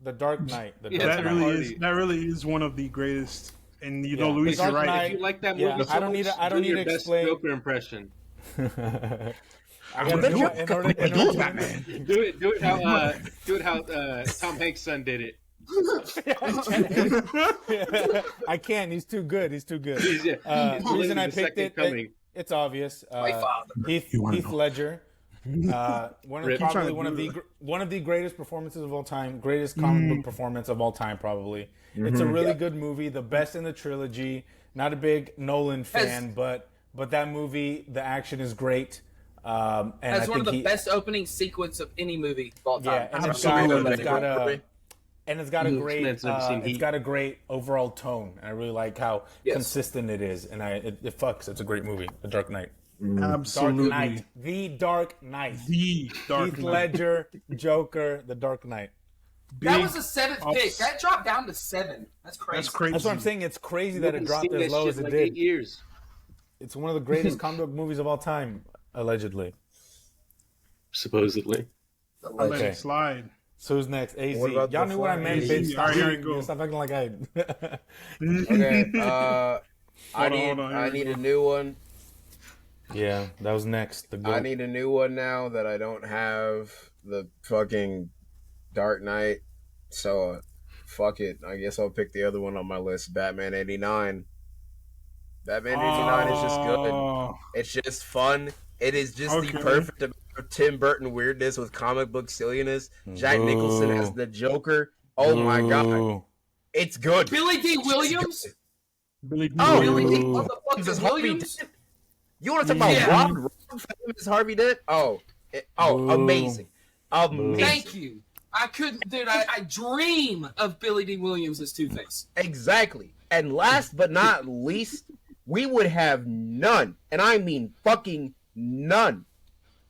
The Dark Knight. That really is one of the greatest. And Luis, you're right. If you like that movie, I don't need to explain. Joker impression. Do it how Tom Hanks' son did it. I can't. He's too good. The reason I picked it's obvious. Heath Ledger. One of the greatest performances of all time, greatest comic book performance of all time, probably. It's a really good movie, the best in the trilogy. Not a big Nolan fan, but that movie, the action is great. And that's one of the best opening sequence of any movie of all time. Yeah, and it's got a great overall tone. And I really like how consistent it is, and it fucks. It's a great movie, The Dark Knight. Absolutely. The Dark Knight. Heath Ledger, Joker, The Dark Knight. That was the 7th pick. That dropped down to 7. That's crazy. That's what I'm saying. It's crazy that it dropped as low as it did. 8 years. It's one of the greatest comic book movies of all time, allegedly. Supposedly. Let it slide. So who's next? AZ. Y'all knew what I meant, bitch. Stop acting like I. Okay. I need a new one. Yeah, that was next. I need a new one now that I don't have the fucking Dark Knight. So, fuck it. I guess I'll pick the other one on my list, Batman 89. Batman 89 is just good. It's just fun. It is just the perfect amount of Tim Burton weirdness with comic book silliness. Jack Nicholson as the Joker. Oh my god. It's good. Billy D. Williams? Billy D. What the fuck is Williams? You want to talk about Rob as Harvey Dent? Amazing. Thank you. I couldn't, dude. I dream of Billy D. Williams as Two-Face. Exactly. And last but not least, we would have none, and I mean fucking none,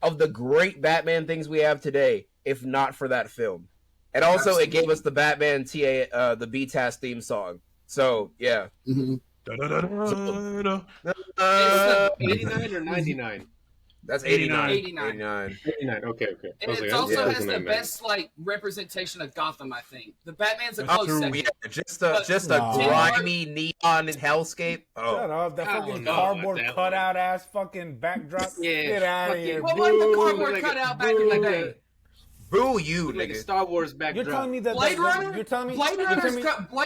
of the great Batman things we have today if not for that film. And also, it gave us the Batman the BTAS theme song. So yeah. Mm-hmm. 89 or 99? That's 89. 89. 89. Okay. And it also has the best representation of Gotham, I think. The Batman's a close second. Yeah, just a grimy neon hellscape. Oh. Shut up! That fucking cardboard cutout ass fucking backdrop. Yeah. Get out of here. What was the cardboard cutout back in the day? Boo you, like nigga. a Star Wars backdrop. You're telling me that Blade Runner? You're telling me Blade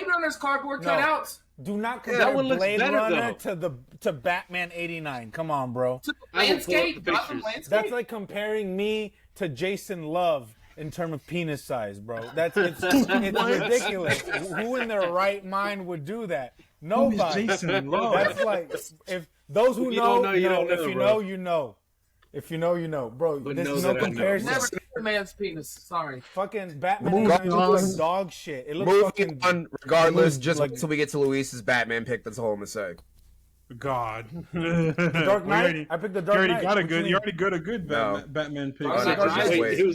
Runner's cardboard cutouts. Do not compare Blade Runner to Batman 89. Come on, bro. Landscape, Gotham landscape. That's like comparing me to Jason Love in terms of penis size, bro. It's ridiculous. Who in their right mind would do that? Nobody. Jason Love? That's like if those who know, you know. If you know, you know. If you know, you know, bro. But There's no comparison. Never seen a man's penis. Sorry. Fucking Batman looks like dog shit. It looks fucking. Regardless, just like until we get to Luis's Batman pick. That's all I'm gonna say. God. Dark Knight. I picked the Dark Knight. You already got a good Batman pick.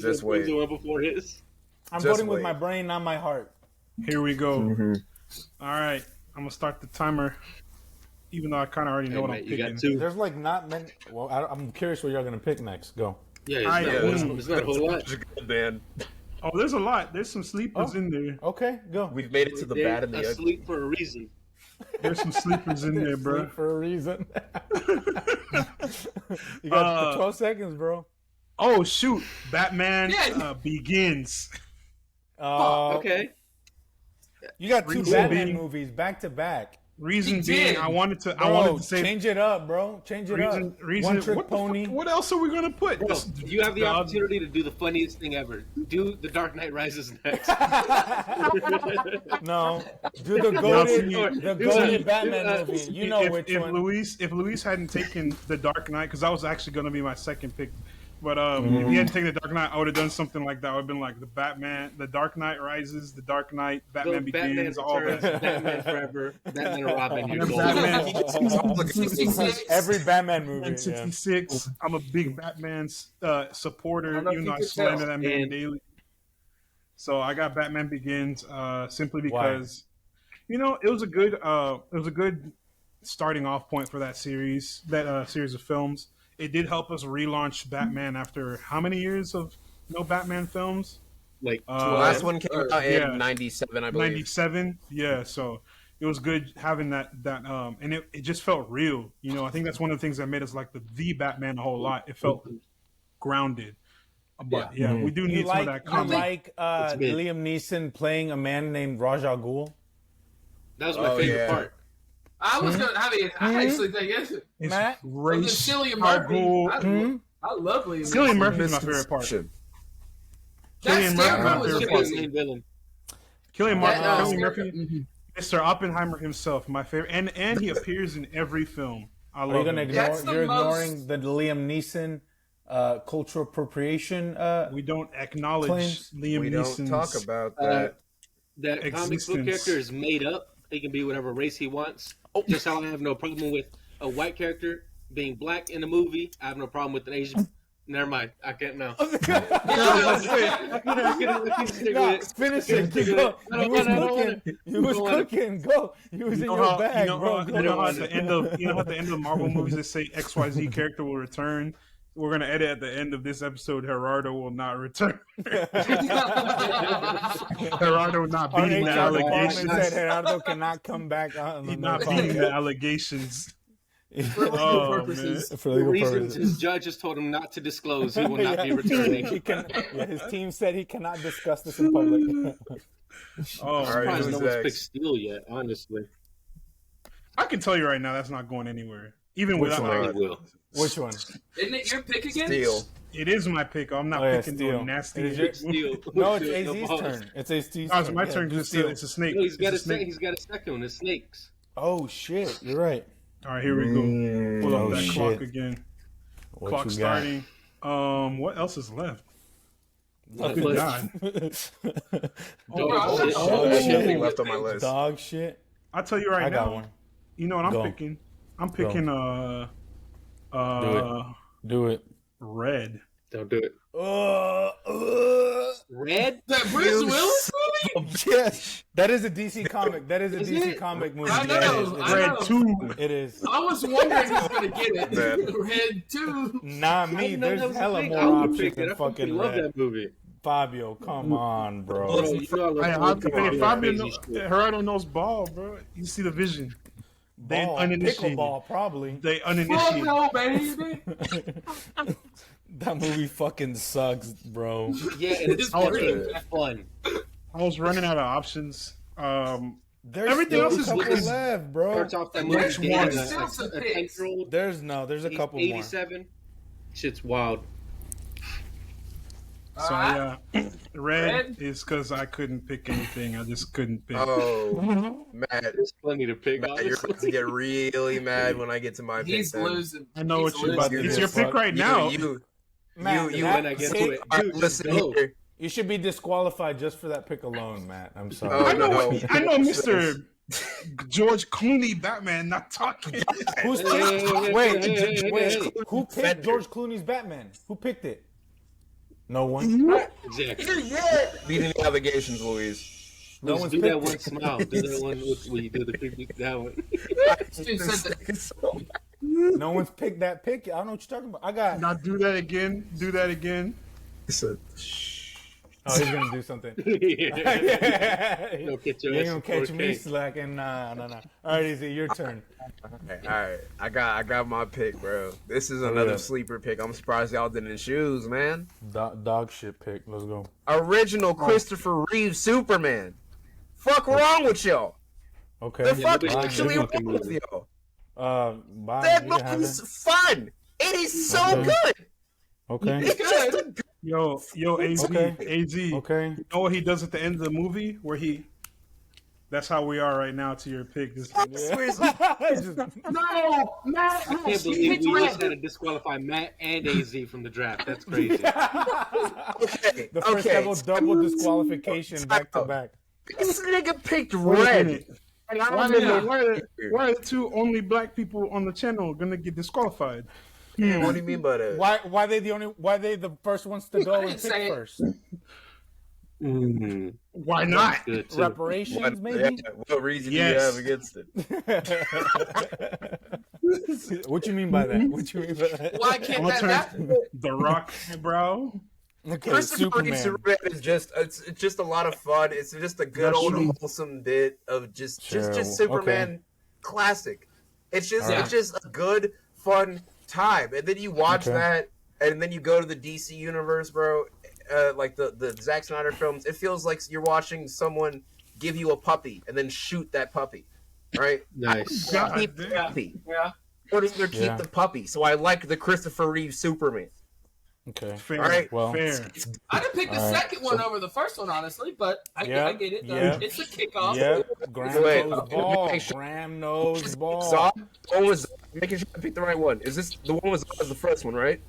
Just wait. The one before his. I'm voting with my brain, not my heart. Here we go. All right, I'm gonna start the timer. Even though I kind of already know what I'm picking. There's like not many. Well, I'm curious what y'all gonna pick next. Go. Yeah, it's not a whole lot. Man. Oh, there's a lot. There's some sleepers in there. Okay, go. We've made it to the bad and the ugly. Asleep for a reason. There's some sleepers in there, bro. Sleep for a reason. You got 12 seconds, bro. Oh shoot! Batman Begins. Okay. You got two Batman movies back to back. Reason being, I wanted to say change it up, bro. Change it up. One trick pony. What else are we gonna put? Bro, you have the opportunity to do the funniest thing ever. Do The Dark Knight Rises next. No, do the goated Batman movie. You know which one. If Luis hadn't taken The Dark Knight, because that was actually gonna be my second pick. But if he hadn't taken The Dark Knight, I would have done something like that. I would have been like The Dark Knight Rises, The Dark Knight, Batman Begins, all that. Batman Forever, Batman and Robin. Every Batman movie. 1966. Yeah. I'm a big Batman supporter, even though I slander that man daily. So I got Batman Begins simply because, it was a good starting off point for that series of films. It did help us relaunch Batman after how many years of no Batman films? Like the last one came out in 97, I believe. 97, yeah. So it was good having that and it just felt real. I think that's one of the things that made us like the Batman a whole lot. It felt grounded. But we do need some of that comedy. You like Liam Neeson playing a man named Ra's al Ghul? That was my favorite part. I was gonna. I actually think it's Matt. Cillian Murphy. I love Liam. Cillian Murphy is my favorite part. Cillian Murphy, Mr. Oppenheimer himself, my favorite, and he appears in every film. I love. You're ignoring the Liam Neeson cultural appropriation. We don't acknowledge Liam Neeson's. We don't talk about that. That comic book character is made up. He can be whatever race he wants. Just how I have no problem with a white character being black in a movie. I have no problem with an Asian. Never mind. I can't now. Finish it. He was cooking. Go. He was in your bag, bro. You know how at the end of Marvel movies they say XYZ character will return? We're going to edit at the end of this episode, Gerardo will not return. Gerardo not beating the allegations. Said Gerardo cannot come back. He's not beating the allegations. For legal purposes. For legal reasons his judges told him not to disclose, he will not be returning. His team said he cannot discuss this in public. I'm surprised no one's picked Steel yet, honestly. I can tell you right now that's not going anywhere. Even without Which one? Isn't it your pick again? Steel. It is my pick. I'm not picking the nasty. Steel. No, it's AZ's turn. It's AZ's turn. It's my turn. It's a snake. No, he's got a second one. It's snakes. Oh shit! You're right. All right, here we go. Pull up that clock again. Clock starting. What else is left? Good God. Nothing left on my list. Dog shit. I'll tell you right now. I got one. You know what I'm picking? I'm picking Do it. Red. Don't do it. That Red? Bruce Willis Yes, that is a DC comic. That is a DC comic movie. I know. Red 2. It is. I was wondering who's gonna get it. Red 2. Not me. There's hella more options than fucking love Red. that movie. Fabio, come on, bro. Fabio, Gerardo knows ball, bro. You see the vision. They uninitiated. Pickleball, probably. They uninitiated. Oh no, baby. That movie fucking sucks, bro. Yeah, it's very fun. I was running out of options. There's everything else is left, bro. Starts off that Which movie one? getting a 10-year-old. There's a couple 87. more. Shit's wild. So yeah, red is because I couldn't pick anything. I just couldn't pick. Oh, Matt, There's plenty to pick. Matt, you're about to get really mad when I get to my pick. He's losing. I know what you're about to do. It's Yeah, your pick right now. Matt, when I get to it. Dude, listen here. You should be disqualified just for that pick alone, Matt. I'm sorry. Oh, I know, no. I know, Mr. George Clooney Batman not talking. Who's picked? Wait. Who picked George Clooney's Batman? Who picked it? No one. Exactly. Leading the allegations, Louise. No one's do picked that one it. smile. Do that one when you do the creepy. That one. No one's picked that pick. I don't know what you're talking about. I got. Now do that again. Do that again. Oh, he's gonna do something. Yeah. You Get your ain't ass gonna catch 4K. me slacking. Nah. All right, Easy, your turn. All right. I got my pick, bro. This is another sleeper pick. I'm surprised y'all didn't choose, man. Dog shit pick. Let's go. Original Christopher Reeve Superman. Fuck wrong with y'all? Okay. The fuck nobody likes actually that fucking wrong with movie. y'all? Bye. That You can have movie's it. fun. It is so good. Okay. It's just a good. Yo, AZ, Okay. AZ. Okay. You know what he does at the end of the movie? Where he. That's how we are right now to your pick. Just, No, Matt. I can't believe we just had to disqualify Matt and AZ from the draft. That's crazy. Okay. The first Okay. double disqualification back to back. This nigga picked wait a red. minute. And I Why don't are, know. why are the two only black people on the channel gonna get disqualified? What do you mean by that? Why they the first ones to go and didn't say pick it. first? Why not? Good too. Reparations, maybe. What reason Yes. do you have against it? What you mean by that? What you mean by that? Why I'm can't gonna that turn happen? the Rock, bro. Okay, Christopher Reeve Superman. Superman is it's just a lot of fun. It's just a good That's old true. wholesome bit of just Sure, Superman classic. It's just All right. it's just a good fun time. And then you watch that, and then you go to the DC universe, bro. Like the Zack Snyder films, it feels like you're watching someone give you a puppy and then shoot that puppy, right? Nice. God Keep the damn. puppy. Yeah. Or either keep Yeah. the puppy. So I like the Christopher Reeve Superman. Okay. Fair. All right. Well, Fair. I'd have picked the All right. second one over the first one, honestly, but I get it. Yeah. It's a kickoff. Yep. Graham Wait, knows okay, ball. make sure- Graham knows ball. Zod? What was making sure I picked the right one? Is this the one was the first one, right?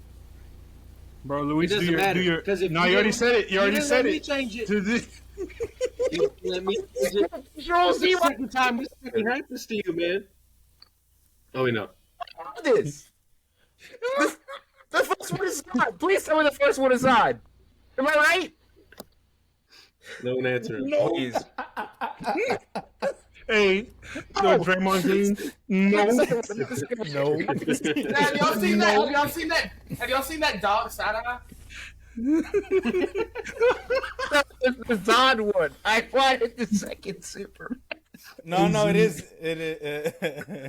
Bro, Luis, It doesn't matter, do your. 'cause if No, you you already didn't- said it. You already didn't said let me it. change it. To the- Let me. The second time this fucking happens to you, man. Oh, we know. This. The first one is Zod. Please tell me the first one is Zod. Am I right? No one answering. Please. Hey, yo, Draymond Green. No. No. Have y'all seen that? Have y'all seen that? Have y'all seen that dog side eye? The Zod one. I wanted the second Super. No, it is. It is.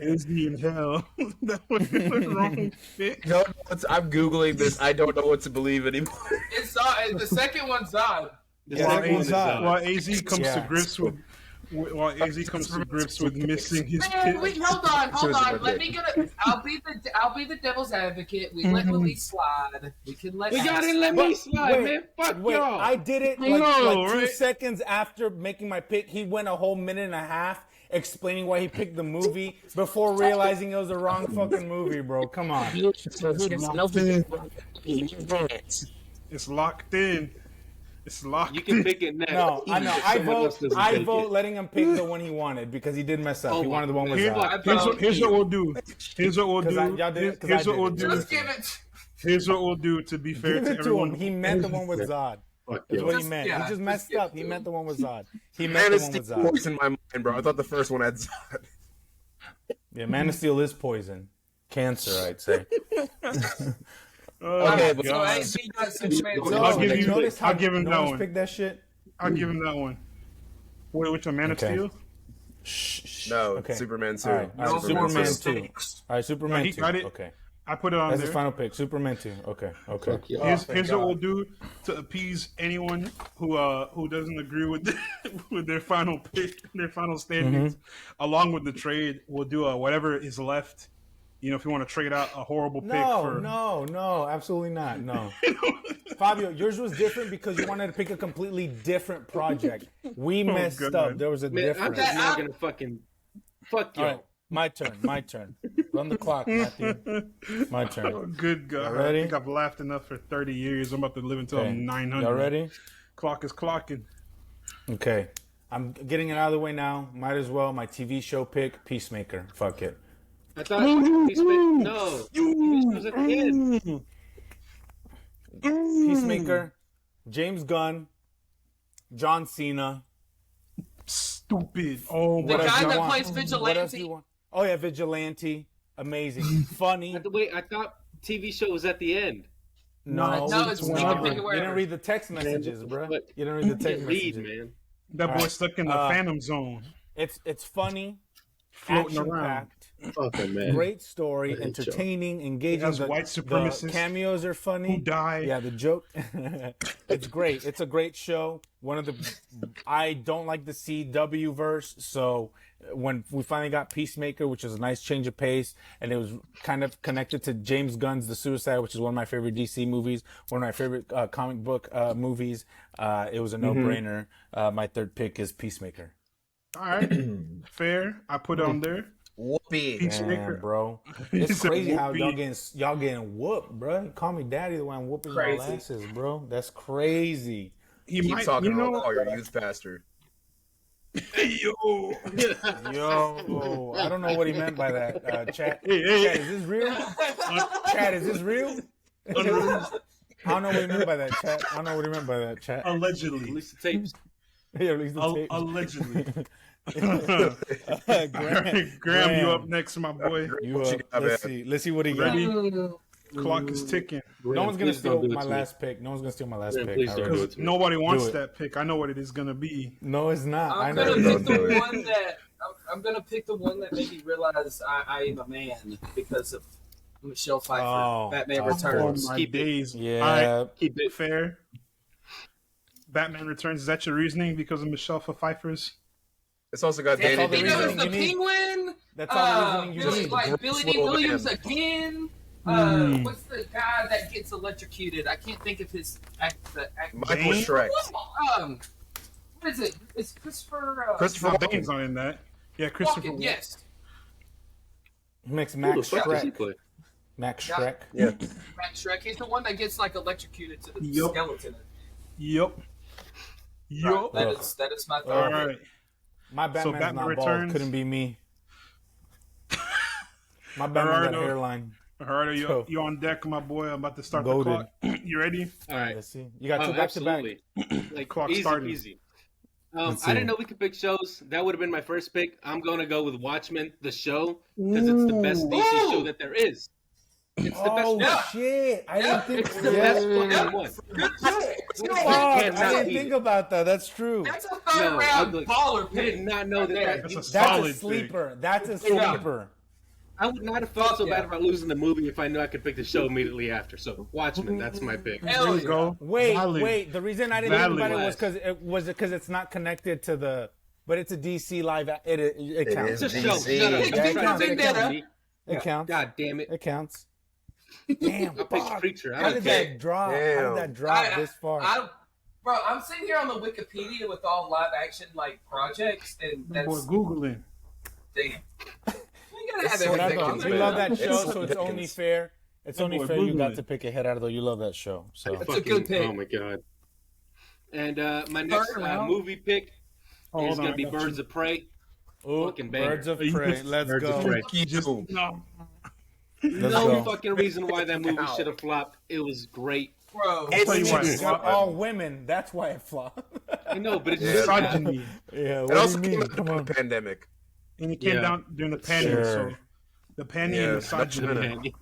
Is he in hell? That was the wrong fit. No, I'm Googling this. I don't know what to believe anymore. It's Zod. The second one's Zod. The Yeah, second that one is one's While AZ comes Yeah. to grips with missing his Man, kid. wait, hold on. Seriously, Let me get it. I'll be the devil's advocate. We let Luis slide. We can let. But y'all didn't let me slide, Wait, man. Fuck Wait, y'all. I did it like, No, like 2 right? seconds after making my pick. He went a whole minute and a half explaining why he picked the movie before realizing it was the wrong fucking movie, bro. Come on. It's locked in. It's locked in. It's locked You can in. pick it now. No, I know. I vote letting him pick the one he wanted because he did mess up. Oh He wanted the one with Here's Zod. here's what we'll do. Here's what we'll do. y'all did it, 'cause Here's I what we'll did do. Just give it. Here's what we'll do. To be fair Give to it to everyone, him. He meant the one with Zod. That's what he meant. He just messed up. He meant the one with Zod. He meant Man the of one with Steel Zod. poisoned my mind, bro. I thought the first one had Zod. Yeah, Man of Steel is poison. Cancer, I'd say. Okay, but I'll give him that one. Pick that shit. I'll give him that one. Wait, which one? Man of Steel? No, Superman 2. All right, Superman 2. All right, Superman 2. He got it. Okay. I put it on That's there. his final pick. Superman 2. Okay. Here's what we'll do to appease anyone who doesn't agree with with their final pick, their final standings. Along with the trade, we'll do whatever is left. You know, if you want to trade out a horrible pick No, absolutely not. No. Fabio, yours was different because you wanted to pick a completely different project. We messed up. There was a difference. I'm just not going to fucking fuck you. All right, my turn. Run the clock, Matthew. My turn. Oh, good God. Ready? I think I've laughed enough for 30 years. I'm about to live until I'm 900. Y'all ready? Clock is clocking. Okay. I'm getting it out of the way now. Might as well. My TV show pick, Peacemaker. Fuck it. I thought no. TV was at the end. Peacemaker, James Gunn, John Cena. Stupid. Oh, the what guy that want? plays Vigilante. Oh yeah, Vigilante. Amazing. Funny. Wait, I thought TV show was at the end. No, it's whenever. You didn't read the text messages, bro. You didn't read the text messages. Man. That boy's stuck in the Phantom Zone. It's funny, Floating around. action-packed, Okay, man. great story, entertaining, engaging. Has white supremacists the cameos are funny. who die. Yeah, the joke. It's great. It's a great show. I don't like the CW verse, so when we finally got Peacemaker, which is a nice change of pace, and it was kind of connected to James Gunn's The Suicide, which is one of my favorite DC movies, one of my favorite comic book movies. It was a no-brainer. My third pick is Peacemaker. All right. Fair. I put it on there. Whoopee. Man, bro. It's crazy how y'all getting whooped, bro. Call me daddy the way I'm whooping y'all asses, bro. That's crazy. Keep talking about your youth pastor. Yo. I don't know what he meant by that. Chat, Chat, is this real? Chat, is this real? I don't know what he meant by that, Chat. Allegedly. Release the tapes. Yeah, release the tapes. Allegedly. Graham, you up next, my boy. Let's see what he got. Ready? Clock is ticking. No one's gonna steal my last pick. Because nobody wants that pick. I know what it is gonna be. No, it's not. I'm gonna pick the one that made me realize I am a man because of Michelle Pfeiffer. Batman Returns. Keep days. Yeah. All right. Keep it fair. Batman Returns. Is that your reasoning because of Michelle Pfeiffer's? It's also got Danny DeVito. The Penguin. That's all the reasoning you need. Like Billy D. Williams again. What's the guy that gets electrocuted? I can't think of his actor. Michael Shrek. What is it? It's Christopher. Christopher Bane's not in that. Yeah, Christopher. Walken, yes. Max Shrek. Max Shrek. Yeah. Max Shrek. He's the one that gets like electrocuted to the skeleton. Yep. That is my third. All right. My Batman's not bald. Couldn't be me. My Batman got a hairline. Gerardo, you on deck, my boy. I'm about to start the clock. You ready? All right. Let's see. You got two back to back. Like Clock easy, started. easy. I didn't know we could pick shows. That would have been my first pick. I'm going to go with Watchmen, the show, because it's the best DC show that there is. It's the best one. Shit. I didn't think it's the best fucking one. I didn't think about that. That's true. That's a third round baller pick. I did not know That's a sleeper. Pick. That's a sleeper. I would not have felt so bad about losing the movie if I knew I could pick the show immediately after. So Watchmen, that's my pick. There you go. Wait. The reason I didn't think about it was because it's not connected to the. But it's a DC live. It counts. It's a show. It counts. God damn it. It counts. Damn. I'll pick Preacher. How did that drop? How did that drop this far? Bro, I'm sitting here on the Wikipedia with all live action like projects, and that's Googling. Damn. You love that show, so it's only fair. It's only fair you got to pick a head out of though. You love that show, so it's a good pick. Oh my god! And my next movie pick is gonna be Birds of Prey. Ooh, fucking banger. Birds of Prey. Let's go. No fucking reason why that movie should have flopped. It was great. Bro, it's got all women. That's why it flopped. I know, but it's misogyny. Yeah, it also came out during the pandemic. And it came down during the pandemic, so the panty and misogyny.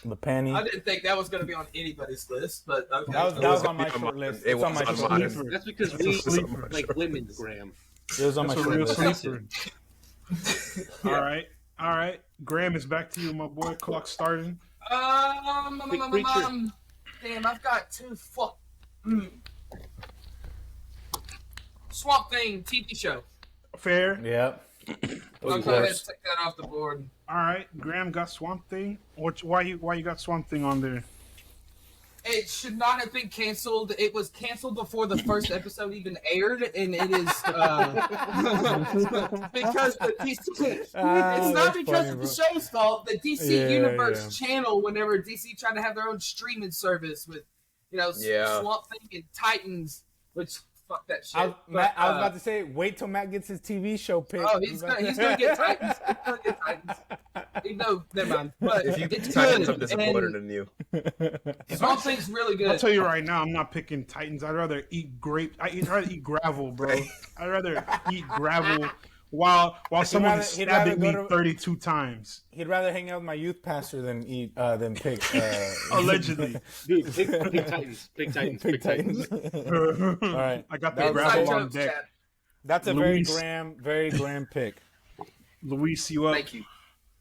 The panty. I didn't think that was going to be on anybody's list, but okay. That was on my short list. It's on my short list. That's because we like women, Graham. It was on my short list. Yeah. All right. Graham, it's back to you, my boy. Clock starting. Damn, I've got two Swamp Thing TV show. Fair. Yep. I'll go ahead and take that off the board. All right, Graham got Swamp Thing. Why you got Swamp Thing on there? It should not have been canceled. It was canceled before the first episode even aired, and it is because the DC. It's not because of the show's fault. The DC Universe channel, whenever DC tried to have their own streaming service with, Swamp Thing and Titans, which. Fuck that shit. I was about to say, wait till Matt gets his TV show pick. Oh, he's gonna get Titans. No, never mind. But if you get Titans, I'm disappointed in you. Swamp Thing's really good. I'll tell you right now, I'm not picking Titans. I'd rather eat I'd rather eat gravel, bro. I'd rather eat gravel while someone is stabbing me 32 times. He'd rather hang out with my youth pastor than pick. Allegedly. Dude, pick Titans. Pick Titans. All right. I got the gravel on deck. Chad. That's a very Graham pick. Luis, you up? Thank you.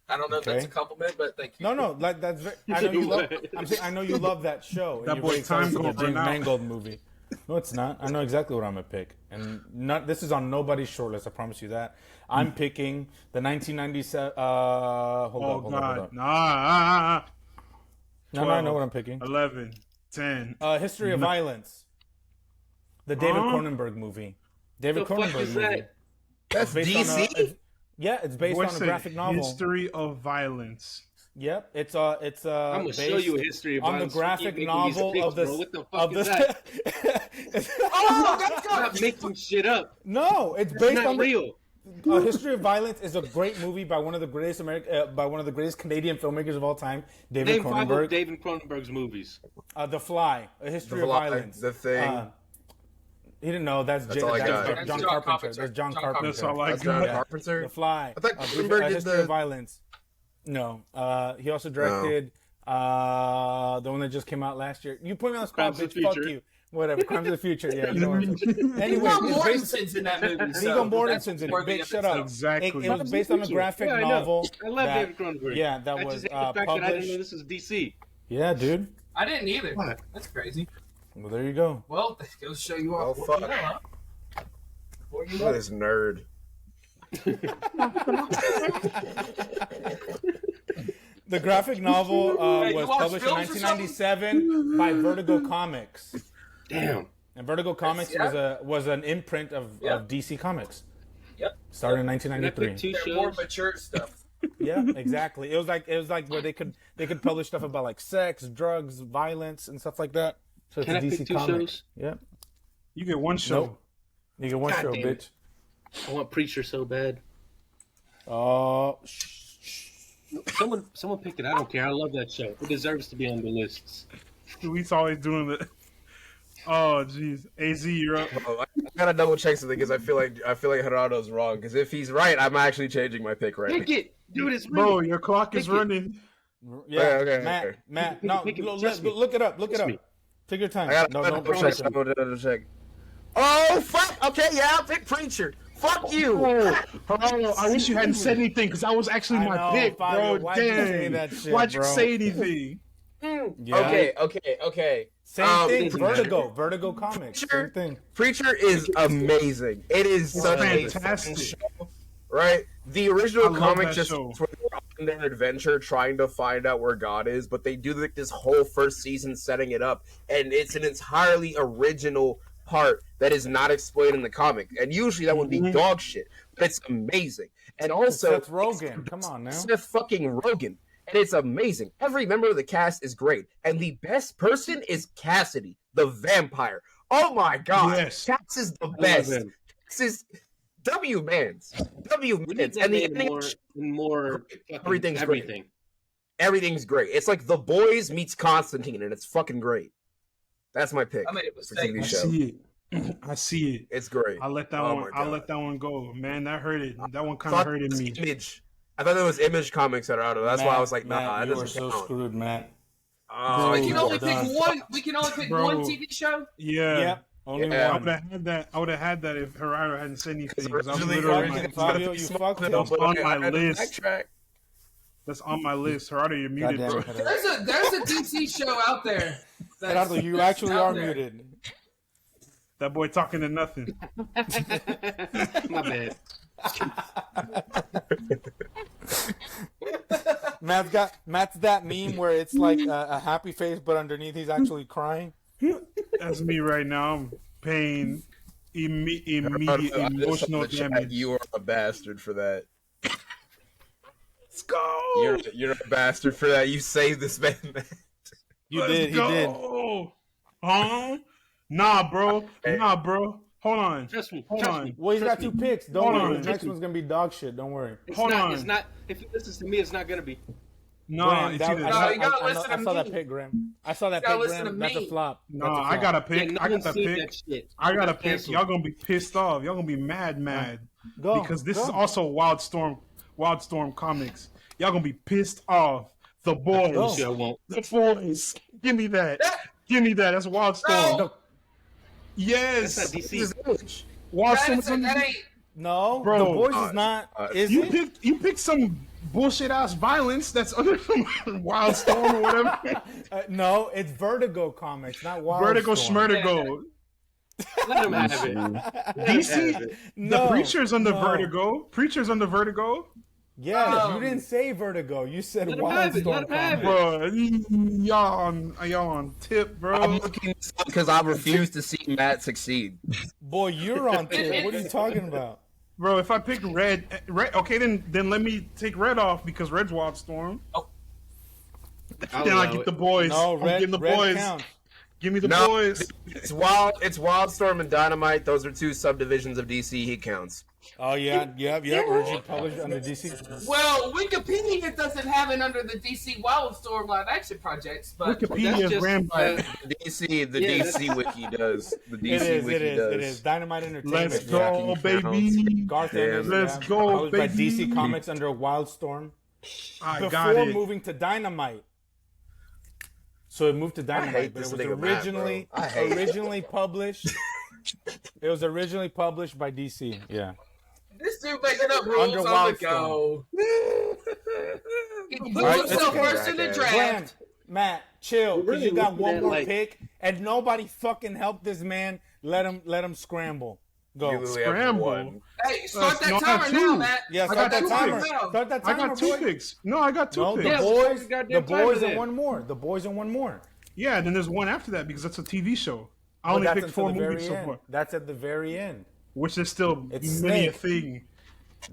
I don't know if that's a compliment, but thank you. No, that's very. I know you love that show. That boy Time Gold James Mangold movie. No, it's not. I know exactly what I'm gonna pick, and this is on nobody's short list. I promise you that. I'm picking the 1997. Hold up. Nah. 12, no, I know what I'm picking. 11, 10. History of Violence. The David Cronenberg movie. David Cronenberg movie. That's DC. It's based on a graphic novel. History of Violence. Yep, it's I'm gonna show you a history of on the graphic novel picks, of this. What the fuck is that? That's not making shit up. No, it's based on real. History of Violence is a great movie by one of the greatest Canadian filmmakers of all time, David Cronenberg. 5 of David Cronenberg's movies. The Fly, A History of Violence. The Thing. He didn't know. That's John Carpenter. That's John Carpenter. That's all I got. John Carpenter. The Fly. I thought Cronenberg did History of Violence. No, he also directed the one that just came out last year. You put me on the spot, bitch. Fuck you. Whatever. Crimes of the Future. Yeah, you know what I'm saying. Anyway, Mortensen's in that movie. Viggo Mortensen's in it. Bitch, shut up. Exactly. It was based on a graphic novel. I love David Cronenberg. Yeah, that was published. I didn't know this was DC. Yeah, dude. I didn't either. That's crazy. Well, there you go. Well, it'll show you all. Oh, fuck. Look at this nerd. The graphic novel was published in 1997 by Vertigo Comics. Damn. And Vertigo Comics was an imprint of DC Comics. Yep. Started in 1993. They're more mature stuff. Yeah, exactly. It was like where they could publish stuff about like sex, drugs, violence, and stuff like that. So it's Can a I DC pick 2 comic. shows? Yeah. You get one show. Nope. You get one show, damn bitch. I want Preacher so bad. Oh. Someone pick it. I don't care. I love that show. It deserves to be on the lists. Luis always doing the. Oh jeez, AZ, you're up. I gotta double check something because I feel like Gerardo's wrong. Because if he's right, I'm actually changing my pick right. Pick it, dude. It's bro. Your clock is running. Yeah, okay. Matt. No, look it up. Look it up. Take your time. I gotta double check. Oh fuck! Okay, yeah, I'll pick Preacher. Fuck you! Oh, I wish you hadn't said anything because that was actually my pick, bro. Why'd you say that shit, Why'd you bro? say anything? Yeah. Okay. Same thing. Vertigo Comics. Same thing. Preacher is amazing. It is such a fantastic show, right? The original comic just on their adventure trying to find out where God is, but they do like this whole first season setting it up, and it's an entirely original part that is not explained in the comic, and usually that would be dog shit, but it's amazing. And also Seth Rogen, come on now. Seth fucking Rogen, and it's amazing. Every member of the cast is great, and the best person is Cassidy, the vampire. Oh my god, yes. Cass is the best. Cass is W-Mans, and the more everything's everything. great. everything's great. It's like The Boys meets Constantine, and it's fucking great. That's my pick. I made a for mistake. TV show. I see it. It's great. I let that one go. Man, that hurted. That one kind of hurted me. Image. I thought there was Image Comics that are out of it. That's why I was like, nah, you were so screwed, Matt. Oh, we can only pick one. We can only pick one TV show. Yeah. Yep. Only one. I would have had that if Gerardo hadn't said anything. Because I was Fabio, you fucked it. That's on my list. That's on my list. Gerardo, you're muted, bro. There's a DC show out there. Gerardo, you actually are muted. That boy talking to nothing. My bad. Matt's that meme where it's like a happy face, but underneath he's actually crying. That's me right now. I'm paying immediate emotional damage. You are a bastard for that. Let's go. You're a bastard for that. You saved this man. You did. He did. Huh? Nah, bro. Hold on. Trust me. Well, he's got 2 picks. Don't worry. The next one's gonna be dog shit. Don't worry. It's not. If he listens to me, it's not gonna be. No, Graham, it's either. No, you gotta listen to me. I saw that pick, Graham. That's a flop. No, I got a pick. Yeah, I got the pick. I got a pick. Cancel. Y'all gonna be pissed off. Y'all gonna be mad. Go. Because this is also Wildstorm Comics. Y'all gonna be pissed off. The Boys. I won't. The Boys. Give me that. That's Wildstorm. No. Yes. That's not DC. Wildstorm. No, bro. The Boys is not. Is it? You picked some bullshit ass violence that's other from Wildstorm or whatever. No, it's Vertigo Comics, not Wildstorm. Vertigo Schmertigo. Let him have it. DC. The Preacher's under Vertigo. Preacher's under Vertigo. Yeah, you didn't say Vertigo. You said Wildstorm Comics. Bro, y'all on tip, bro. I'm looking because I refuse to see Matt succeed. Boy, you're on tip. What are you talking about? Bro, if I pick red, okay, then let me take red off because red's Wildstorm. Oh. Then I get the Boys. No, red, give me the red Boys. counts. Give me the Boys. It's Wildstorm and Dynamite. Those are 2 subdivisions of DC. He counts. Oh yeah. Originally published under DC. Well, Wikipedia doesn't have it under the DC Wildstorm live action projects, but Wikipedia is ran by DC. The DC Wiki does. The DC Wiki does. It is. Dynamite Entertainment. Let's go, baby. Garth Ennis, let's go, baby. By baby. DC Comics under Wildstorm. Before moving to Dynamite. So it moved to Dynamite, but it was originally published. It was originally published by DC. Yeah. this dude making up rules Under on the go. He put himself first in the draft. Graham, Matt, chill, because you got one more pick, and nobody fucking helped this man. Let him scramble. Go. Scramble. Hey, start that timer now, Matt. Yeah, start that timer. Start that timer. I got 2 picks. No, I got 2 picks. The boys and one more. The boys and one more. Yeah, then there's one after that because that's a TV show. I only picked 4 movies so far. That's at the very end. Which is still many a thing.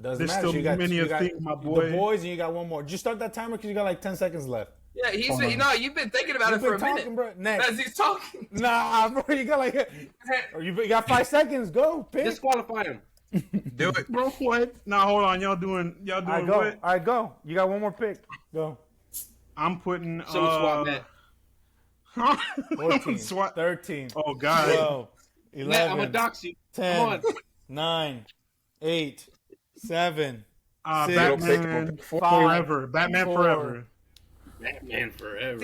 Doesn't There's matter. still many a thing, my boy. The boys and you got one more. Just start that timer because you got like 10 seconds left. Yeah, he's you've been thinking about it for a minute. Bro. Next. As he's talking. Nah, bro, you got like you got 5 seconds. Go, pick. Disqualify him. Do it, bro. What? Nah, hold on. Y'all doing All what? All right, go. You got one more pick. Go. I'm putting swap that. 14, 13. Oh God. 12, 11. Matt, I'm gonna dox you. 10, 9, 8, 7. 6, Batman 5, forever. Batman 4. forever. Batman forever.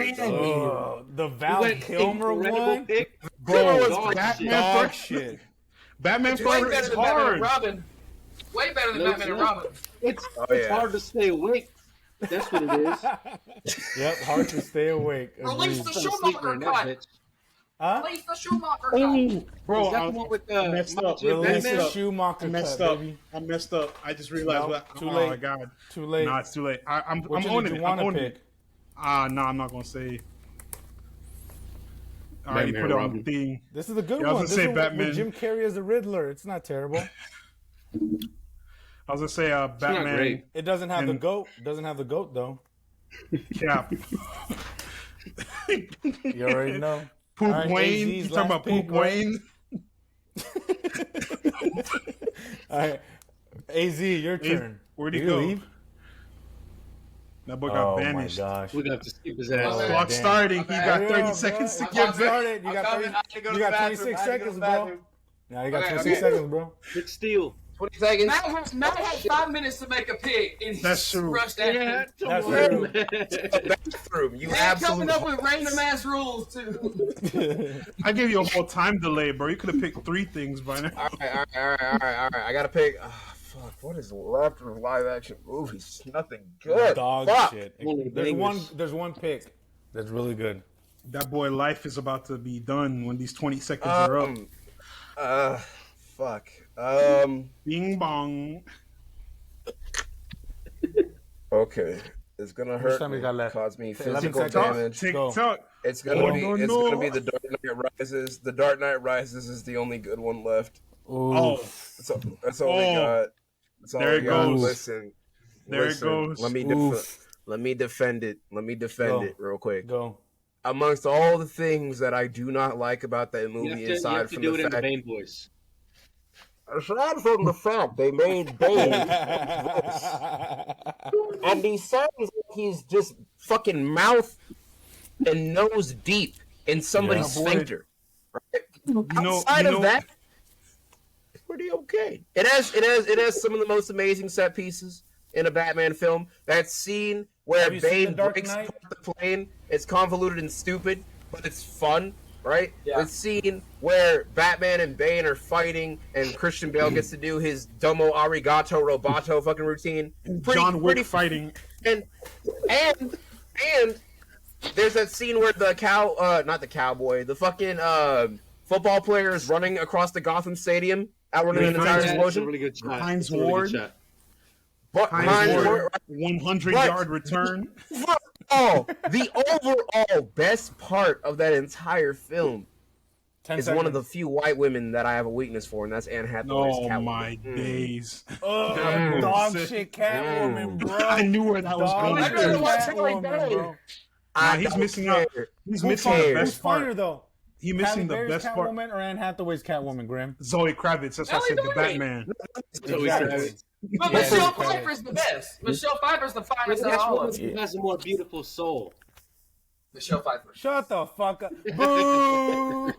The Val Kilmer one, Bro, dog shit. Batman Way forever better is than Batman and hard. Robin. Way better than Batman and Robin. It's hard to stay awake. That's what it is. Yep, hard to stay awake. Release the Schumacher cut. Huh? Release the Schumacher cut. Bro, Is that the one with messed up. Release Batman? the Schumacher I messed cut, up. baby. I messed up. I just realized what. Too Oh late. my God. Too late. Nah, it's too late. I'm Which one owning did it. you I'm want to owning pick? it. No, I'm not gonna say. I already Batman put it on Robin. the thing. This is a good Yeah, I was one. gonna This say is Batman. with Jim Carrey as the Riddler. It's not terrible. I was gonna say Batman. great. It doesn't have the And- goat. Doesn't have the goat though. Cap. You already know. Poop All right, Wayne. AZ's You talking last about pick, Poop right? Wayne? All right, AZ, your turn. Where'd he Did go? leave? That boy got banished. Oh my gosh. We're gonna have to skip his ass. Clock starting. He got 30 seconds to get started. You got 26 seconds, bro. Now you got 26 seconds, bro. Pick steal. 20 seconds. Matt had 5 minutes to make a pick, and he rushed that. Yeah, that's true. Bathroom. You absolutely coming up with random ass rules too. I gave you a whole time delay, bro. You could have picked 3 things by now. All right. I gotta pick. Oh, fuck. What is left of live action movies? Nothing good. Dog fuck. shit. There's one pick that's really good. That boy life is about to be done when these 20 seconds are up. Fuck. Bing bong. Okay. It's gonna hurt time me. we got left? Cause me 11 physical seconds. damage. TikTok. It's gonna be The Dark Knight Rises. The Dark Knight Rises is the only good one left. Ooh. Oh, That's all we got. That's all there we got. goes. Listen. It goes. Let me defend it. Let me defend it real quick. Go. Amongst all the things that I do not like about that movie, you have to do it in the Bane voice. Aside from the fact they made Bane and he sounds like he's just fucking mouth and nose deep in somebody's sphincter. Right? Outside of that, it's pretty okay. It has some of the most amazing set pieces in a Batman film. That scene where Bane breaks apart the plane, it's convoluted and stupid, but it's fun. Right? Yeah. The scene where Batman and Bane are fighting and Christian Bale gets to do his domo arigato roboto fucking routine. John Wick fighting. And there's that scene where the the fucking football player is running across the Gotham Stadium, outrunning an entire explosion. Really good shot. Heinz Ward. Heinz Ward. 100-yard return. The overall best part of that entire film is one of the few white women that I have a weakness for, and that's Anne Hathaway's Catwoman. Oh my days! Dog shit, Catwoman, bro. I knew where that was going. I gotta watch it like that. He's missing out. He's missing the best part. Though? He's missing the best part. Catwoman or Anne Hathaway's Catwoman, Grim? Zoe Kravitz. That's why I said the Batman. Zoe Kravitz. But Michelle Pfeiffer's the best. Michelle Pfeiffer's the finest of all of them. She has a more beautiful soul. Michelle Pfeiffer. Shut the fuck up. Boo!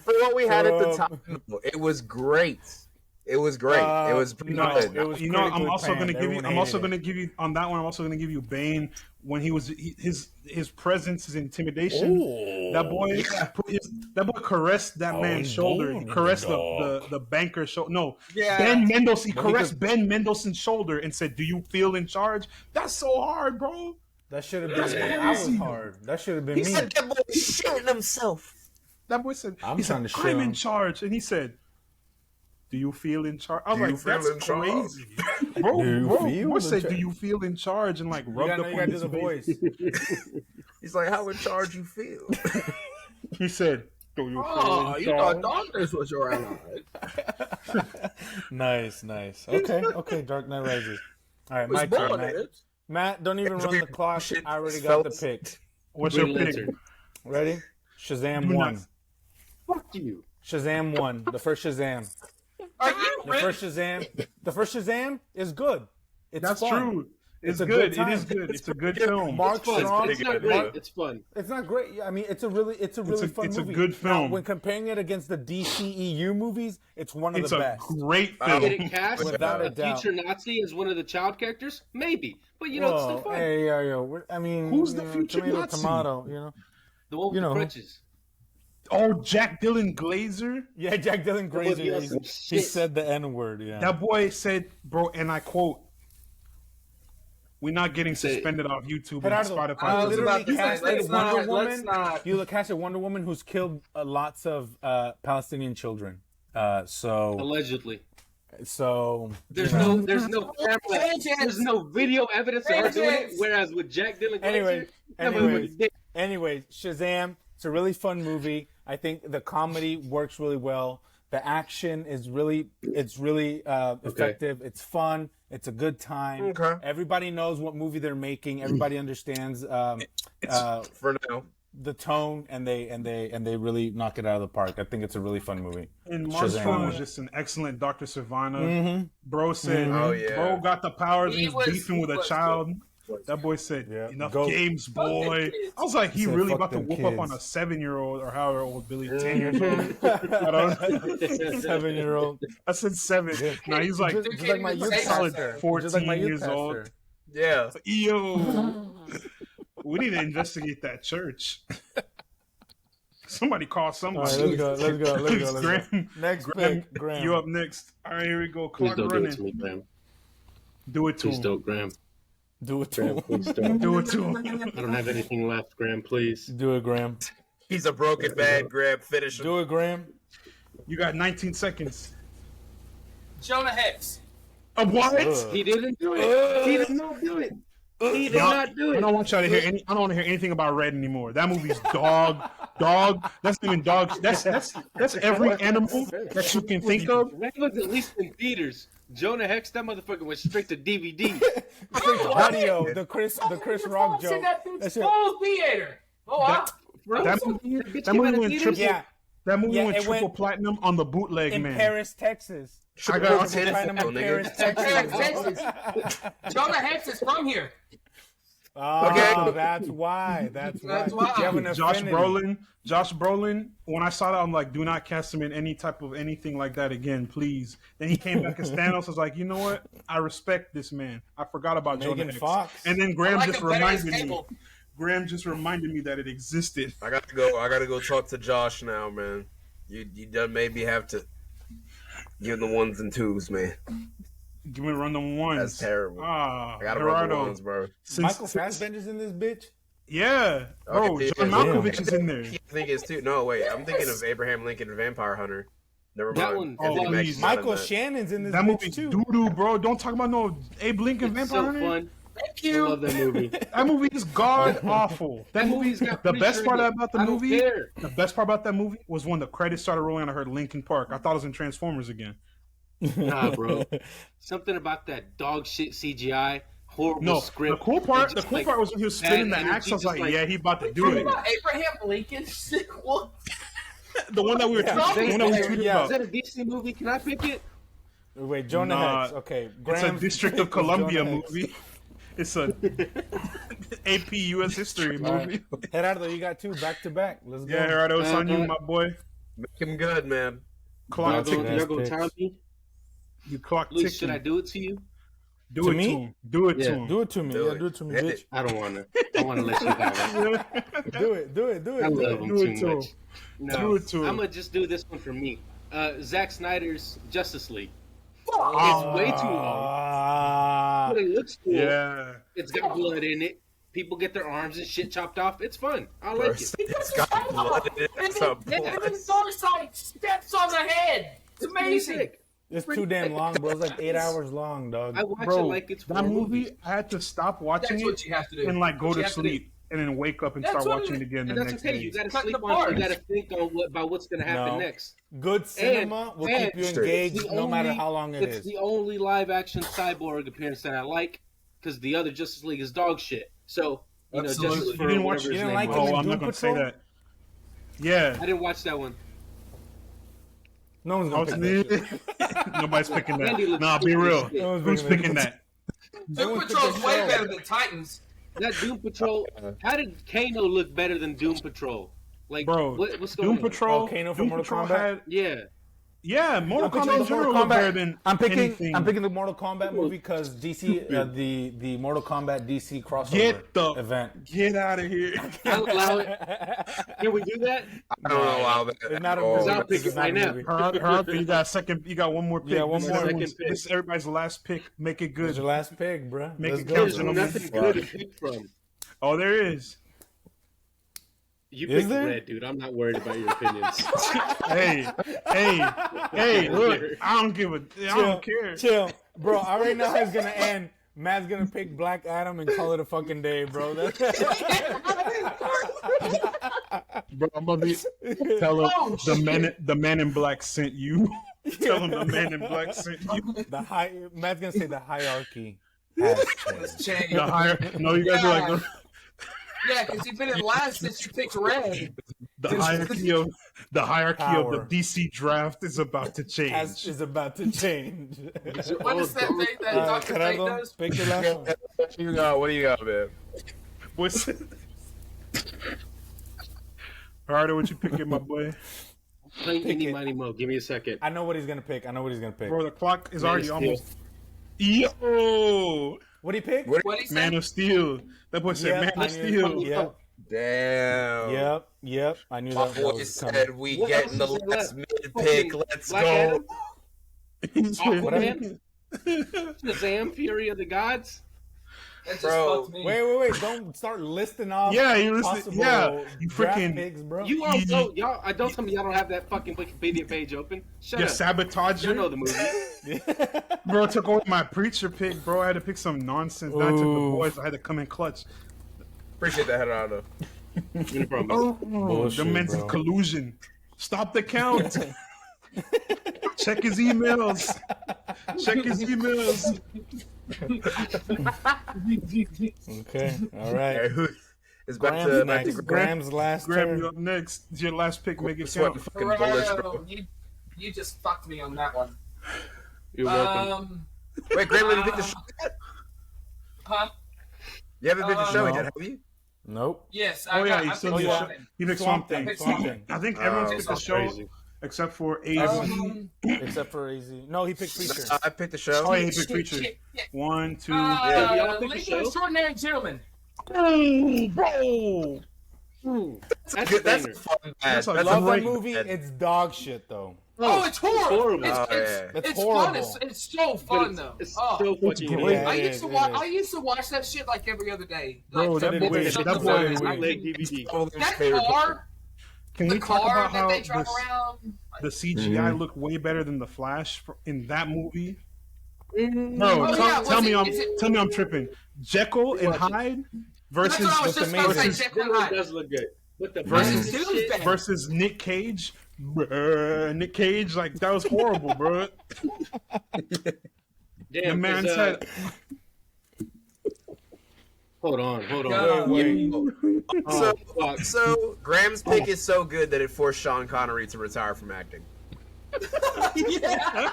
For what we had at the time, it was great. It was great. It was pretty good. I'm also going to give you on that one. I'm also going to give you Bane when he was his presence, his intimidation. Ooh. That boy caressed that man's shoulder. He caressed the banker's shoulder. No, Ben Mendelsohn. He caressed Ben Mendelsohn's shoulder and said, "Do you feel in charge?" That's so hard, bro. That should have been me. I was hard. That should have been me. He said that boy shitting himself. That boy said, "I'm in charge," and he said, "Do you feel in charge?" I was like, "That's crazy, bro." Said, "Do you feel in charge?" And like rubbed up on his voice. He's like, "How in charge you feel?" He said, "Do you feel in charge?" You thought darkness was your ally. Nice. Okay. Dark Knight Rises. All right, my turn. Matt, don't even run the clock. I already got the pick. What's your pick? Ready? Shazam 1. Fuck you. Shazam 1. The first Shazam. Are you The first Shazam is good. That's true. It's good. It is good. It's a good film. Mark Strong. It's not great. It's fun. It's not great. I mean, it's a really fun movie. It's a good film. Now, when comparing it against the DCEU movies, it's one of the best. It's a great film. Did it cast without a doubt. Future Nazi as one of the child characters? Maybe, but it's still fun. Hey, yo. I mean, who's the future Nazi? Tomato, you know. The one with the crutches. Oh, Jack Dylan Glazer? Yeah, Jack Dylan Glazer. He said the N-word, yeah. That boy said, bro, and I quote, "We're not getting suspended off YouTube and Spotify." You casted Wonder Woman who's killed lots of Palestinian children. Allegedly. So there's no camera, there's no video evidence of her doing it. Whereas with Jack Dylan Glazer, anyway, Shazam. It's a really fun movie. I think the comedy works really well. The action is really effective. It's fun. It's a good time. Okay. Everybody knows what movie they're making. Everybody understands. For now. the tone, and they really knock it out of the park. I think it's a really fun movie. And Marshawn was just an excellent Dr. Savannah. Bro said, bro got the powers and he's beefing with a child. That boy said, enough games, boy. I was like, he really about to whoop up on a 7-year-old or however old Billy, 10 years old. 7-year-old. I said 7. Now he's like, just like my youth solid pastor. 14 Just like my youth years pastor. old. Yeah. Yo. We need to investigate that church. Somebody call somebody. All right, let's go. Graham, Next pick, Graham. You up next. All right, here we go. Please Clock don't running. do it to me, Graham. Do it to Please him. don't, Graham. Do it to Graham, him. please don't. Do it to him. I don't have anything left, Graham. Please. Do it, Graham. He's a broken man, Graham. Finish him. Do it, Graham. You got 19 seconds. Jonah Hex. What? He didn't do it. He did not do it. He did not do it. I don't want y'all to hear any. I don't want to hear anything about Red anymore. That movie's dog. That's not even dog. That's every animal that you can think of. Red was at least in theaters. Jonah Hex, that motherfucker went straight to DVD. Straight to audio. The Chris Rock joke. That's full theater. That movie went triple. Yeah. That movie went it triple went platinum on the bootleg, in man. Paris, Texas. I got Platinum in Paris, Texas. Jonah Hex is from here. Oh, that's why. That's why. You have an Josh affinity. Brolin. When I saw that, I'm like, do not cast him in any type of anything like that again, please. Then he came back as Thanos. I was like, you know what? I respect this man. I forgot about Megan Jonah Hex. Fox. And then Graham like just him better as reminded me. Cable. Graham just reminded me that it existed. I gotta go talk to Josh now, man. You done maybe have to give the ones and twos, man. Give me a run on ones. That's terrible. I gotta run the ones, bro. Michael Fassbender's in this bitch? Yeah. Bro, Okay, John Malkovich is in there. I think it's too. No, wait. I'm thinking of Abraham Lincoln and Vampire Hunter. Never That mind. one- Anthony Mackie's not in Michael that. Shannon's in this That bitch movie's too. doo-doo, bro. Don't talk about no Abe Lincoln It's Vampire so Hunter. fun. Thank I you. love that movie. That movie is god awful. That movie. got The pretty best sure part that- about the I don't movie. care. The best part about that movie was when the credits started rolling and I heard Linkin Park. I thought it was in Transformers again. Nah, bro. Something about that dog shit CGI, horrible script. The cool part and just, was when he was spinning the bad axe. I was energy, like, just yeah, he about to do it. Abraham Lincoln. What? The one that we were tweeting Is about. that a DC movie? Can I pick it? Wait, Jonah Nah, Hex. Okay, It's a Graham's District of pick is Columbia Jonah Hex. movie. It's a AP US history All movie. right. Gerardo, you got two back to back. Let's go. Yeah, Gerardo, it's on you, my boy. Make him good, man. Clock Y'all ticking. Y'all gonna picks. time me? You clock Luis, should I ticking. do it to you? Do To it me? to him. Do it Yeah. to him. Do it to me. Do Yeah, it. do it to me, Hit bitch. it. I don't want to. I want to let you have it. Do it. Do it. Do I it. love him Do it too to much. him. No, Do it to him. I'm gonna just do this one for me. Zack Snyder's Justice League. Oh. It's way too long, but it looks cool. Yeah. It's got blood in it. People get their arms and shit chopped off. It's fun. I like it. It's got blood in it. And Some then blood. Darkseid steps on the head. It's amazing. It's too damn long, bro. It's like 8 hours long, dog. I watch it Bro, like it's that four movie, movies. I had to stop watching That's it what you have to do. and like go What you to have to do. sleep and then wake up and That's start what watching it it again And the that's next okay. day. You gotta Cut sleep the on it. You bars. gotta think on about what's gonna happen No. next. Good cinema will and keep you it's engaged the no matter only- how long it It's is. the only live action Cyborg appearance that I like because the other Justice League is dog shit. So just Absolutely. for You didn't watch- whatever you his didn't name like was. him Oh, in I'm Doom not gonna say Patrol? that. Yeah. I didn't watch that one. No one's I gonna was, pick that shit. nobody's picking Andy that. looks Nah, be stupid real. as shit. No one's Who's picking that? that? Doom Everyone Patrol's picked way the show. better than Titans. That Doom Patrol. How did Kano look better than Doom Patrol? Like, Bro, what's going Doom on? Patrol. Oh, Kano from Doom Mortal Patrol Kombat? had. Yeah. Yeah, Mortal I'm picking Kombat the Zero Mortal looked better Kombat. than I'm picking anything. the Mortal Kombat movie because DC the Mortal Kombat DC crossover Get the event. Get out of here. I'll allow it. Can we do that? I don't allow that. It's not a Oh, movie. I'll pick It's it not right a now. movie. Her, you got a second. You got one more pick. Yeah, one This more. is everyone's- Second pick. This is everybody's last pick. Make it It's good. your last pick, bro. Make Let's it go. count, There's gentlemen. nothing good to pick from. Oh, there is. You Is pick there? red, dude. I'm not worried about your opinions. Hey, look, I don't give a, I don't care. Chill, bro. I already know how it's gonna end. Matt's gonna pick Black Adam and call it a fucking day, bro. Bro, I'm gonna be, tell him the man in black sent you. Tell him the man in black sent you. Matt's gonna say the hierarchy has changed. Change. The higher, no, you guys are like, Yeah, because you've been in last since you picked red. The hierarchy of the DC draft is about to change. Is about to change. What is that thing that Dr. Fate does? Pick your last one. What do you got, man? What's it? Harder, what you picking, my boy? Playing any money mo. Give me a second. I know what he's gonna pick. Bro, the clock is already almost. Yo! What do you pick? What he said? Man of Steel. That boy said Man of Steel. Yep. Damn. Yep. I knew My that. boy said we getting the last mid pick. Let's go. Aquaman? Shazam, Fury of the Gods? That just Bro, fucked me. Wait! Don't start listing off. Yeah, you listen. Yeah, you freaking picks, bro. You also, y'all. I don't tell me y'all don't have that fucking Wikipedia page open. Shut you up. sabotage. You know the movie. Bro, took away my preacher pick, bro. I had to pick some nonsense. Then I took the boys. I had to come in clutch. appreciate that, Gerardo. No problem. The men's collusion. Stop the count. Check his emails. Okay, all right. It's back Graham's to Graham's last Graham, turn. you up next. It's your last pick. Make it Sweat count. fucking bullets, bro. You just fucked me on that one. You're welcome. Wait, Graham, have you picked the show yet? Huh? You haven't picked the show no. yet, have you? Nope. Yes. Oh yeah, I you still picked need Swamp Thing. You picked Swamp Thing. Swamp Thing. I think everyone's picked the show Crazy. except for AZ. Except for AZ. No, he picked Preacher. I picked the show. Oh, yeah, he picked Preacher. Yeah. 1, 2. Yeah, y'all pick the League show? of Extraordinary Gentlemen. Oh, bro. That's Good, that's a a fun That's match. a I love that great movie. match. It's dog shit though. Oh, it's horrible. horrible. Oh, yeah. It's It's horrible. fun. It's so fun though. It's Oh. so fucking great. Yeah, I it used is, to it watch. is. I used to watch that shit like every other day. Bro, Like, that boy- shut that the boy- fuck up. bootleg DVD. That car, Can the we talk car about that how they drive this, around. the CGI looked way better than the Flash in that movie? Bro, Oh, yeah, tell was me it- I'm tripping. Jekyll and Hyde That's versus what I was just about to say. Jekyll and It Hyde. does look good. But the Versus- Batman shit- versus Nick Cage. Nick Cage, like that was horrible, bro. The Damn, man 'cause, said, Hold on. Yeah. So Graham's pick is so good that it forced Sean Connery to retire from acting. Yeah.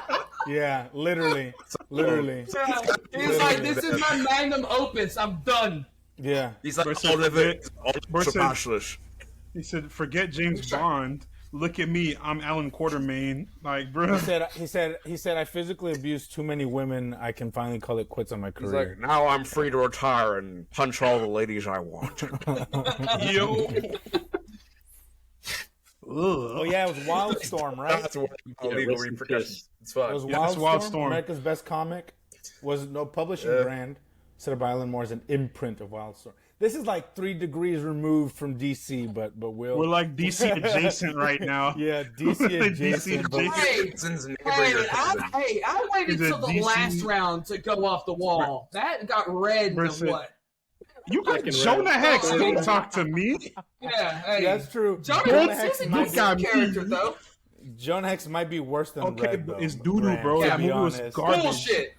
Yeah, literally. He's like, this is my magnum opus. I'm done. Yeah. He's like, Versus- all of it, versus- he said, forget James Bond. Look at me, I'm Alan Quartermain. Like, bro. He said I physically abused too many women. I can finally call it quits on my He's career. like, now I'm free to retire and punch all the ladies I want. Yo. Oh yeah, it was Wildstorm, right? That's what Yeah, legal rest in repercussions. peace. It's It fun. was Yeah, it's Wildstorm, Wildstorm. America's best comic. Was no publishing brand set up by Alan Moore as an imprint of Wildstorm. This is like 3 degrees removed from DC, but We're we'll like DC adjacent right now. yeah, DC adjacent. but- Jason's neighbor. I waited Is it till the DC? last round to go off the wall. That got red to Versus- what? You got Fucking Jonah right. Hex. Don't talk to me. Yeah, hey. That's true. Jonah Hex is a might good be- character, though. Jonah Hex might be worse than Okay, Red, but though, it's doo-doo, Graham, bro. to That be movie was honest. garbage. Bullshit.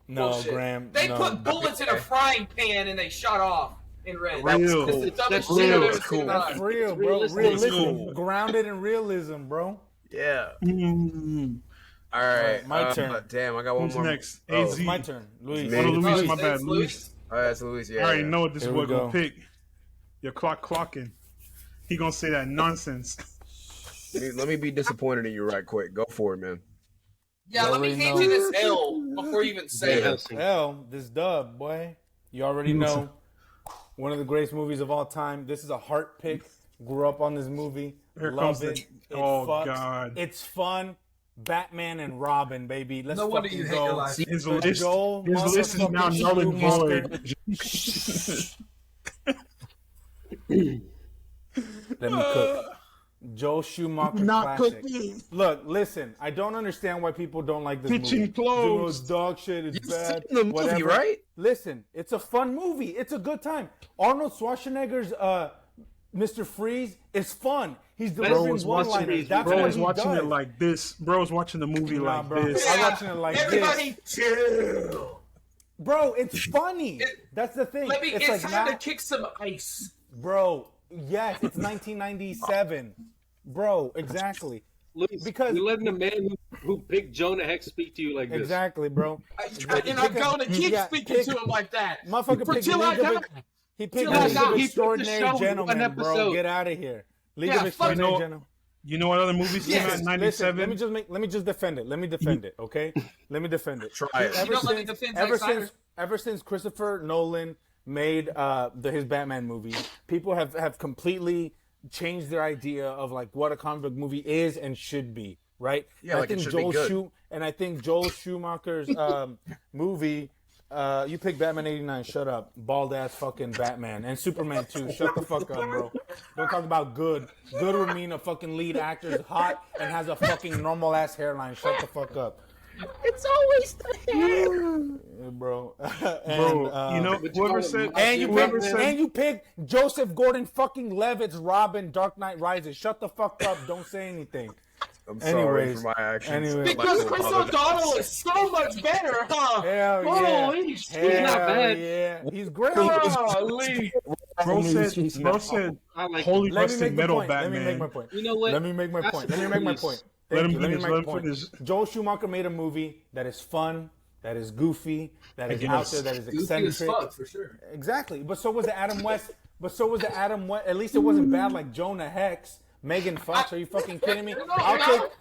No, Bullshit. Graham. They no. put bullets in a frying pan and they shot off in red. Real. It's the dumbest That's shit I've real. ever That's seen in my That's life. real, bro. Realistic. Realism. Grounded in realism, bro. Yeah. Mm. All right. my turn. Damn, I got one Who's more. next? Oh. AZ. My turn. Luis. Me. Oh, Luis, Oh, my it's bad. Luis? Luis. Oh, that's Luis. Yeah. I already yeah. know what this Here boy we go. gonna pick. Your clocking. He gonna say that nonsense. Let me be disappointed in you right quick. Go for it, man. Yeah, let me already hand know. you this L before you even say Yeah. it. Hell, this dub, boy. You already know. One of the greatest movies of all time. This is a heart pick. Grew up on this movie. Here Love comes it. the- It oh, fucks. God. It's fun. Batman and Robin, baby. Let's No wonder fucking you hate go. your life. His The list, Joel his list is now motherfucking null and Schumacher. void. Let me cook. Joel Schumacher Not classic. cooking. Look, listen. I don't understand why people don't like this Kitchen movie. closed. It's dog shit. It's You've bad. seen the movie, whatever. right? Listen, it's a fun movie. It's a good time. Arnold Schwarzenegger's Mr. Freeze is fun. He's delivering was watching one-liners. these- That's Bro what was he watching does. it like this. Bro was watching the movie Nah, like bro. this. I'm watching it like Everybody this. chill. Bro, it's funny. That's the thing. Let me. It's It's like time now, to kick some ice. Bro, yes, it's 1997. Bro, exactly. Luis, because you're letting the man who picked Jonah Hex speak to you like this. Exactly, bro. And I'm going to keep speaking to him like that. Motherfucker picked League of Extraordinary Gentlemen, bro. Get out of here. League of Extraordinary Gentlemen. You know what other movies came out in 97? Let me just defend it. Let me defend it, okay? Let me defend it. Try it. Ever since Christopher Nolan made his Batman movie, people have completely changed their idea of like what a comic book movie is and should be, right? Yeah, I think I think Joel Schumacher's movie. You picked Batman '89. Shut up, bald ass fucking Batman and Superman 2. Shut the fuck up, bro. Don't talk about good. Good would mean a fucking lead actor is hot and has a fucking normal ass hairline. Shut the fuck up. It's always the hair, bro. You know whoever said and you picked Joseph Gordon fucking Levitt's Robin, Dark Knight Rises. Shut the fuck up. Don't say anything. I'm sorry for my actions. Because Chris O'Donnell is so much better, huh? Hell yeah. Holy shit. He's not bad. Yeah. He's great. Bro said holy metal Batman. Let me make my point. You know what? Let me make my point. Let me make my point. Joel Schumacher made a movie that is fun, that is goofy, that is out there, that is eccentric. Goofy as fuck, for sure. Exactly. But so was the Adam West. At least it wasn't bad like Jonah Hex. Megan Fox, are you fucking kidding me?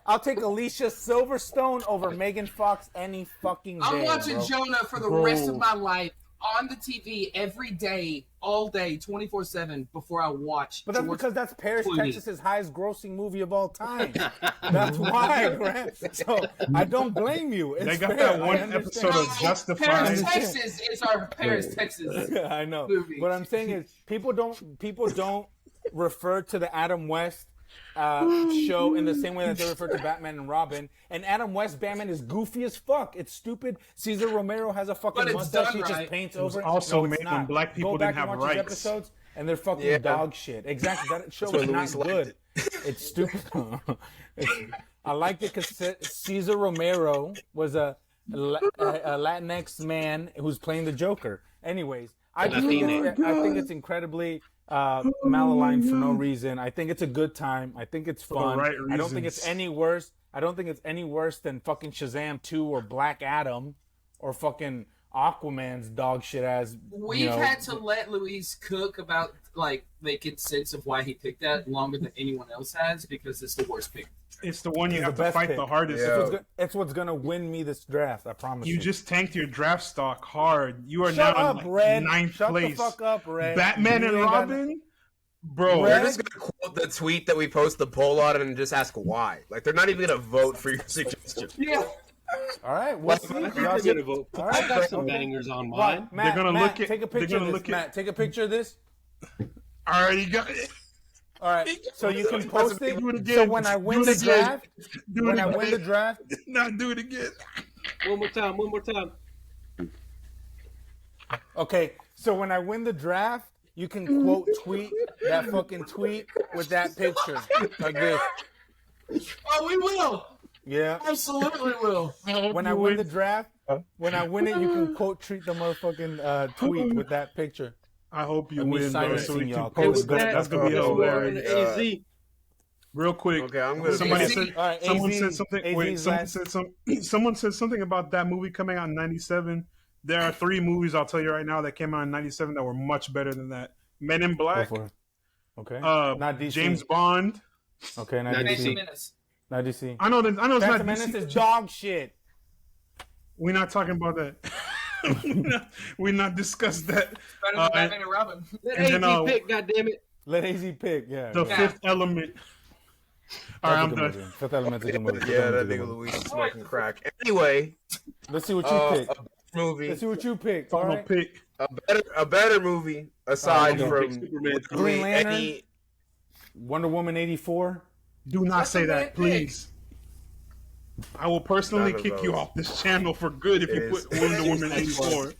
I'll take Alicia Silverstone over Megan Fox any fucking day. I'm watching Jonah for the rest of my life on the TV every day, all day, 24/7 before I watch. But that's because that's Paris, Texas's highest grossing movie of all time. That's why, Grant. So I don't blame you. They got that one episode of Justified. Paris, Texas is our Paris, Texas. I know. Movie. What I'm saying is people don't refer to the Adam West show in the same way that they refer to Batman and Robin. And Adam West Batman is goofy as fuck. It's stupid. Cesar Romero has a fucking mustache he just paints over. Also made when black people didn't have rights. Episodes and they're fucking dog shit. Exactly. That show is not good. It's stupid. I liked it because Cesar Romero was a Latinx man who's playing the Joker. Anyways, I think it's incredibly malaligned for no reason. I think it's a good time. I think it's fun. I don't think it's any worse. I don't think it's any worse than fucking Shazam 2 or Black Adam or fucking Aquaman's dog shit ass. We've had to let Luis cook about like making sense of why he picked that longer than anyone else has because it's the worst pick. It's the one you have to fight the hardest. Yeah. It's what's gonna win me this draft. I promise you. You just tanked your draft stock hard. You are now in ninth place. Shut the fuck up, Red. Batman and Robin. Bro, they're just gonna quote the tweet that we post the poll on and just ask why. Like they're not even gonna vote for your suggestion. Yeah. All right, what's gonna vote? All right, I got some bangers on mine. Matt, they're gonna look at. Take a picture of this. Matt, take a picture of this. All right, you got it. All right, so you can post it. So when I win the draft, not do it again. One more time. Okay, so when I win the draft, you can quote tweet that fucking tweet with that picture like this. Oh, we will. Yeah, absolutely will. When I win the draft, when I win it, you can quote tweet the motherfucking tweet with that picture. I hope you win, bro. So we can post that. That's gonna be hilarious. Real quick, okay, I'm gonna. Someone said something. Wait, someone said something about that movie coming out in '97. There are 3 movies I'll tell you right now that came out in '97 that were much better than that. Men in Black. Okay. Not DC. James Bond. Okay, not DC. Not DC. I know it's not Phantom Menace is dog shit. We're not talking about that. we not discussed that. Better than Batman and Robin. Let AZ pick, goddammit. Let AZ pick, yeah. The Fifth Element. All right, I'm done. Fifth Element's a good movie. Yeah, that nigga Luis is smoking crack. Anyway, let's see what you pick. Movie. Let's see what you pick. All right. Pick a better movie aside from Green Lantern, Wonder Woman 84. Do not say that, please. I will personally kick you off this channel for good if you put Wonder Woman 84.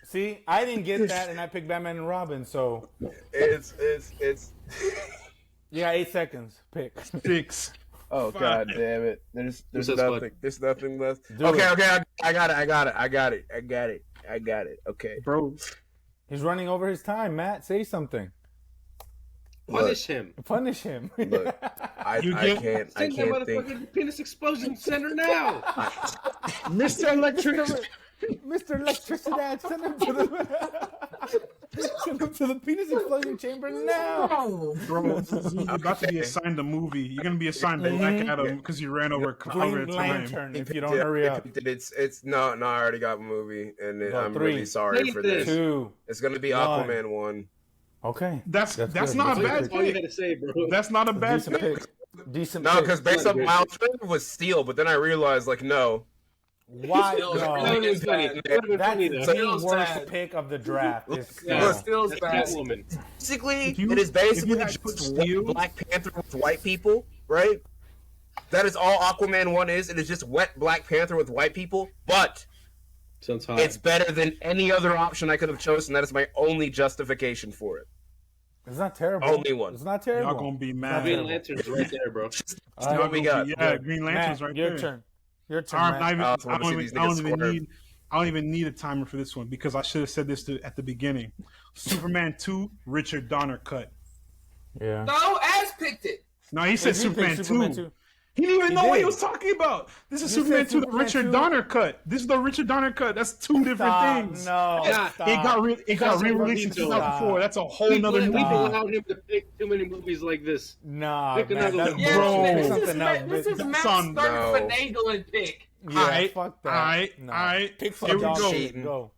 See, I didn't get that, and I picked Batman and Robin, so it's. Yeah, 8 seconds. Pick 6. Oh 5. God damn it! There's nothing. There's nothing left. Okay. I got it. Okay, bro. He's running over his time. Matt, say something. Punish him. Punish him. Look, I can't Send that motherfucker penis explosion center now. Mr. Electric. Mr. Electricity, send him to the penis explosion chamber now. Bro, you're about to be assigned a movie. You're gonna be assigned Black Adam because you ran over Green Lantern if you don't hurry up. It's no, I already got a movie, and I'm really sorry for this. 2. It's gonna be Aquaman 1. Okay, that's not a bad That's all you gotta say, bro. That's not a bad pick. Decent. No, because based on my alternative was Steel, but then I realized like no. Why? No. That's the worst pick of the draft. Steel's bad. Basically, it is basically just wet Black Panther with white people, right? That is all Aquaman 1 is. It is just wet Black Panther with white people, but it's better than any other option I could have chosen. That is my only justification for it. It's not terrible. Only one. It's not terrible. Y'all gonna be mad. Green Lantern's right there, bro. What we got? Yeah, Green Lantern's right there. Your turn. Your turn. I don't even need a timer for this one because I should have said this at the beginning. Superman 2, Richard Donner cut. Yeah. No, Az picked it. No, he said Superman 2. He didn't even know what he was talking about. This is Superman 2, the Richard Donner cut. This is the Richard Donner cut. That's two different things. No, it got re-released in 2004. That's a whole nother movie. People allowed him to pick too many movies like this. Nah, pick man, another one. This is Matt's third finagling pick. Yeah, fuck that. All right. Pick some dog shit. Go.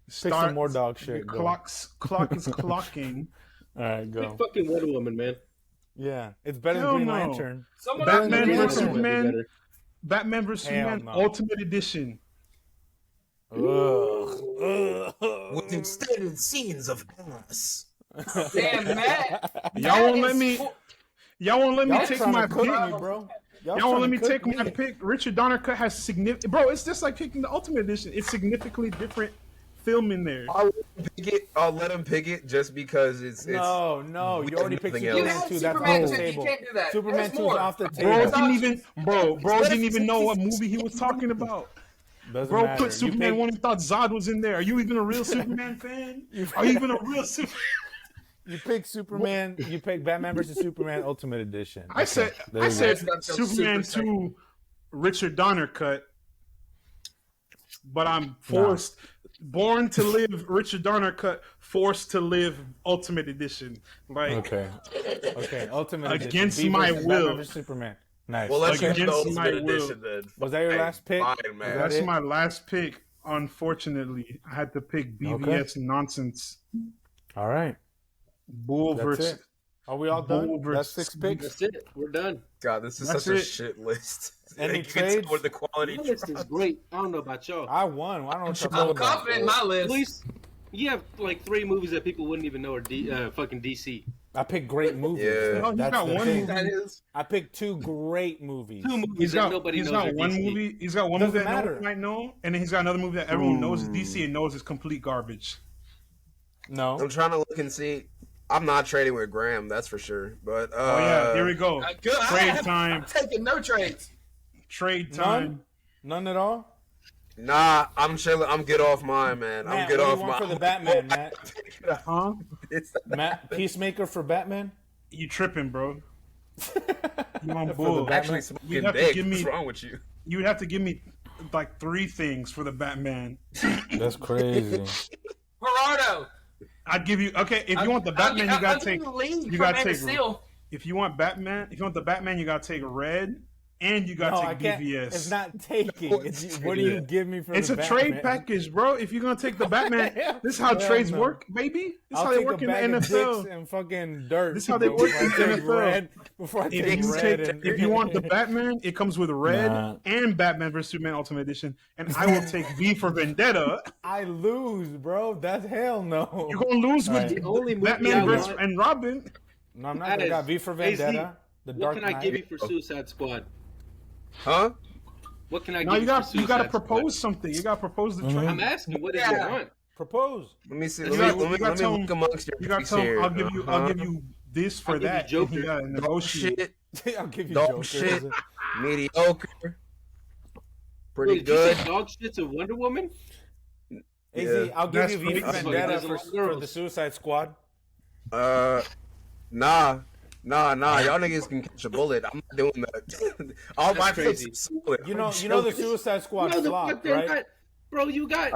Pick some more dog shit. Clock is clocking. All right, go. Pick fucking Wonder Woman, man. Yeah, it's better than Green Lantern. Batman vs Superman. Batman vs Superman Ultimate Edition. With extended scenes of ass. Damn, Matt. Y'all won't let me take my pick, bro. Y'all won't let me take my pick. Richard Donner cut has significant. Bro, it's just like picking the Ultimate Edition. It's significantly different film in there. I'll let him pick it just because it's no. You already picked Superman 2. That's off the table. You can't do that. Superman 2 is off the table. Bro didn't even know what movie he was talking about. Bro put Superman 1 and thought Zod was in there. Are you even a real Superman fan? Are you even a real Superman? You picked Superman. You picked Batman vs Superman Ultimate Edition. I said Superman 2 Richard Donner cut, but I'm forced. Born to Live Richard Donner cut, Forced to Live Ultimate Edition. Like okay, Ultimate against Edition. my will. Batman vs Superman. Nice. Well, let's against the Ultimate my Edition will. then. Was that your last pick? Fine, man. That's my last pick. Unfortunately, I had to pick BVS nonsense. All right. Bull versus. Are we all done? That's 6 picks. That's it. We're done. God, this is such a shit list. Any trades? The quality my list is great. I don't know about y'all. I won. I don't know. I'm confident in my list. At least you have like 3 movies that people wouldn't even know are fucking DC. I picked great movies. Yeah. No, That's got the one thing. movie. That is. I picked 2 great movies. 2 movies that nobody knows. He's got one DC. movie. He's got one movie Doesn't that matter. nobody might know, and then he's got another movie that everyone knows is DC and knows is complete garbage. No. I'm trying to look and see. I'm not trading with Graham, that's for sure. But Oh yeah, here we go. Good. Trade time. I'm taking no trades. Trade time. None at all. Nah, I'm chilling. I'm good off mine, man. I'm good off mine. For the Batman, Matt. Huh? Matt, Peacemaker for Batman. You tripping, bro? You on bull? Actually, smoking dick. What's wrong with you? You would have to give me like 3 things for the Batman. That's crazy. Gerardo. I'd give you if you want the Batman, you gotta take. You gotta take. If you want Batman, you gotta take Red, and you gotta take BVS. It's not taking. What do you give me for? It's a trade package, bro. If you're gonna take the Batman, this is how trades work, baby. This is how they work in the NFL. And fucking dirt. This is how they work in the NFL. Before I take Red. If you want the Batman, it comes with Red and Batman vs Superman Ultimate Edition, and I will take V for Vendetta. I lose, bro. That's hell no. You're gonna lose with the only Batman vs and Robin. No, I'm not. I got V for Vendetta. What can I give you for Suicide Squad? Huh? What can I give you for Suicide Squad? You gotta propose something. You gotta propose the trade. I'm asking, what do you want? Propose. Let me see. You Let me look amongst your You gotta tell him, I'll give you this for that. Joker. You gotta negotiate. I'll give you dog Joker. shit. Mediocre. Pretty Wait, good. Did you say dog shit to Wonder Woman? AZ, I'll give you V for That's Vendetta for for the Suicide Squad. Nah. Y'all niggas can catch a bullet. I'm not doing that. All my picks are solid. You know the Suicide Squad flop, right? Bro, you got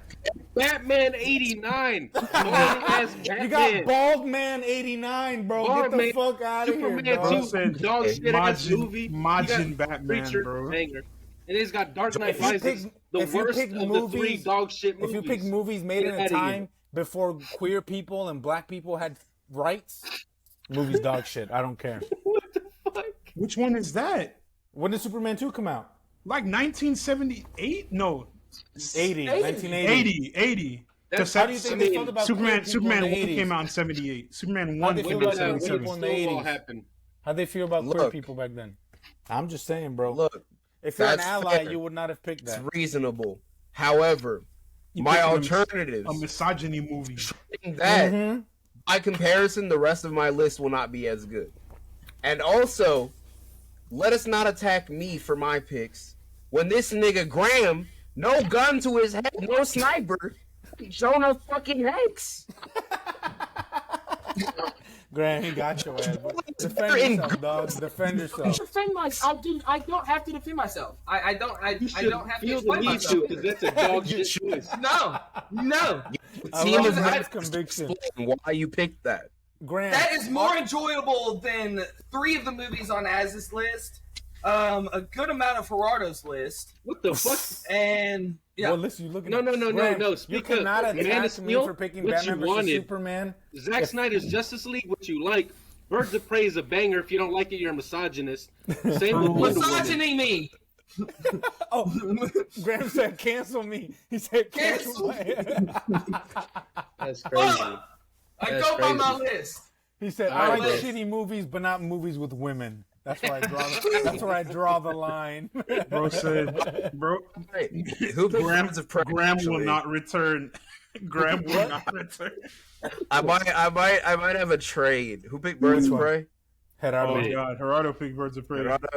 Batman 89. You got Bald Man 89, bro. Get the fuck out of here, dog. Said, dog shit ass movie. Majin Batman, bro. Banger. And it's got Dark Knight Rises, the worst of the 3 dog shit movies. If you pick movies made in a time before queer people and black people had rights, movies dog shit. I don't care. What the fuck? Which one is that? When did Superman 2 come out? Like 1978? No. 1980. 80. How do you think they felt about Superman 1 in the 80s? came out in 78. Superman 1 How'd they came feel out in about 77. people in the 80s? How'd they feel about queer people back then? I'm just saying, bro. Look, if you're an that's ally, fair. you would not have picked that. It's reasonable. However, my alternatives, a misogyny movie. That by comparison, the rest of my list will not be as good. And also, let us not attack me for my picks when this nigga Graham, no gun to his head, no sniper, showing us fucking hex. Graham, he got your ass. Defend yourself, dog. Defend yourself. Defend myself. I don't have to defend myself. I don't have to explain myself. Because that's a dog shit choice. No. Team of Graham's conviction. Why you picked that? Graham, That is more enjoyable than 3 of the movies on Az's list, a good amount of Gerardo's list. What the fuck? And yeah. Well, listen, you look at No. You Speak cannot up. attack me for picking Batman versus Superman. Zack Snyder's Justice League, what you like. Birds of Prey is a banger. If you don't like it, you're a misogynist. Same with Wonder misogyny me. Oh, Graham said, "Cancel me." He said, "Cancel me." That's crazy. I go by my list. He said, "I like shitty movies, but not movies with women." That's where I draw. That's where I draw the line. Bro said, "Bro, Who Graham will not return. Graham will not return." I might have a trade. Who picked Birds of Prey? Gerardo. Oh God, Gerardo picked Birds of Prey. Gerardo,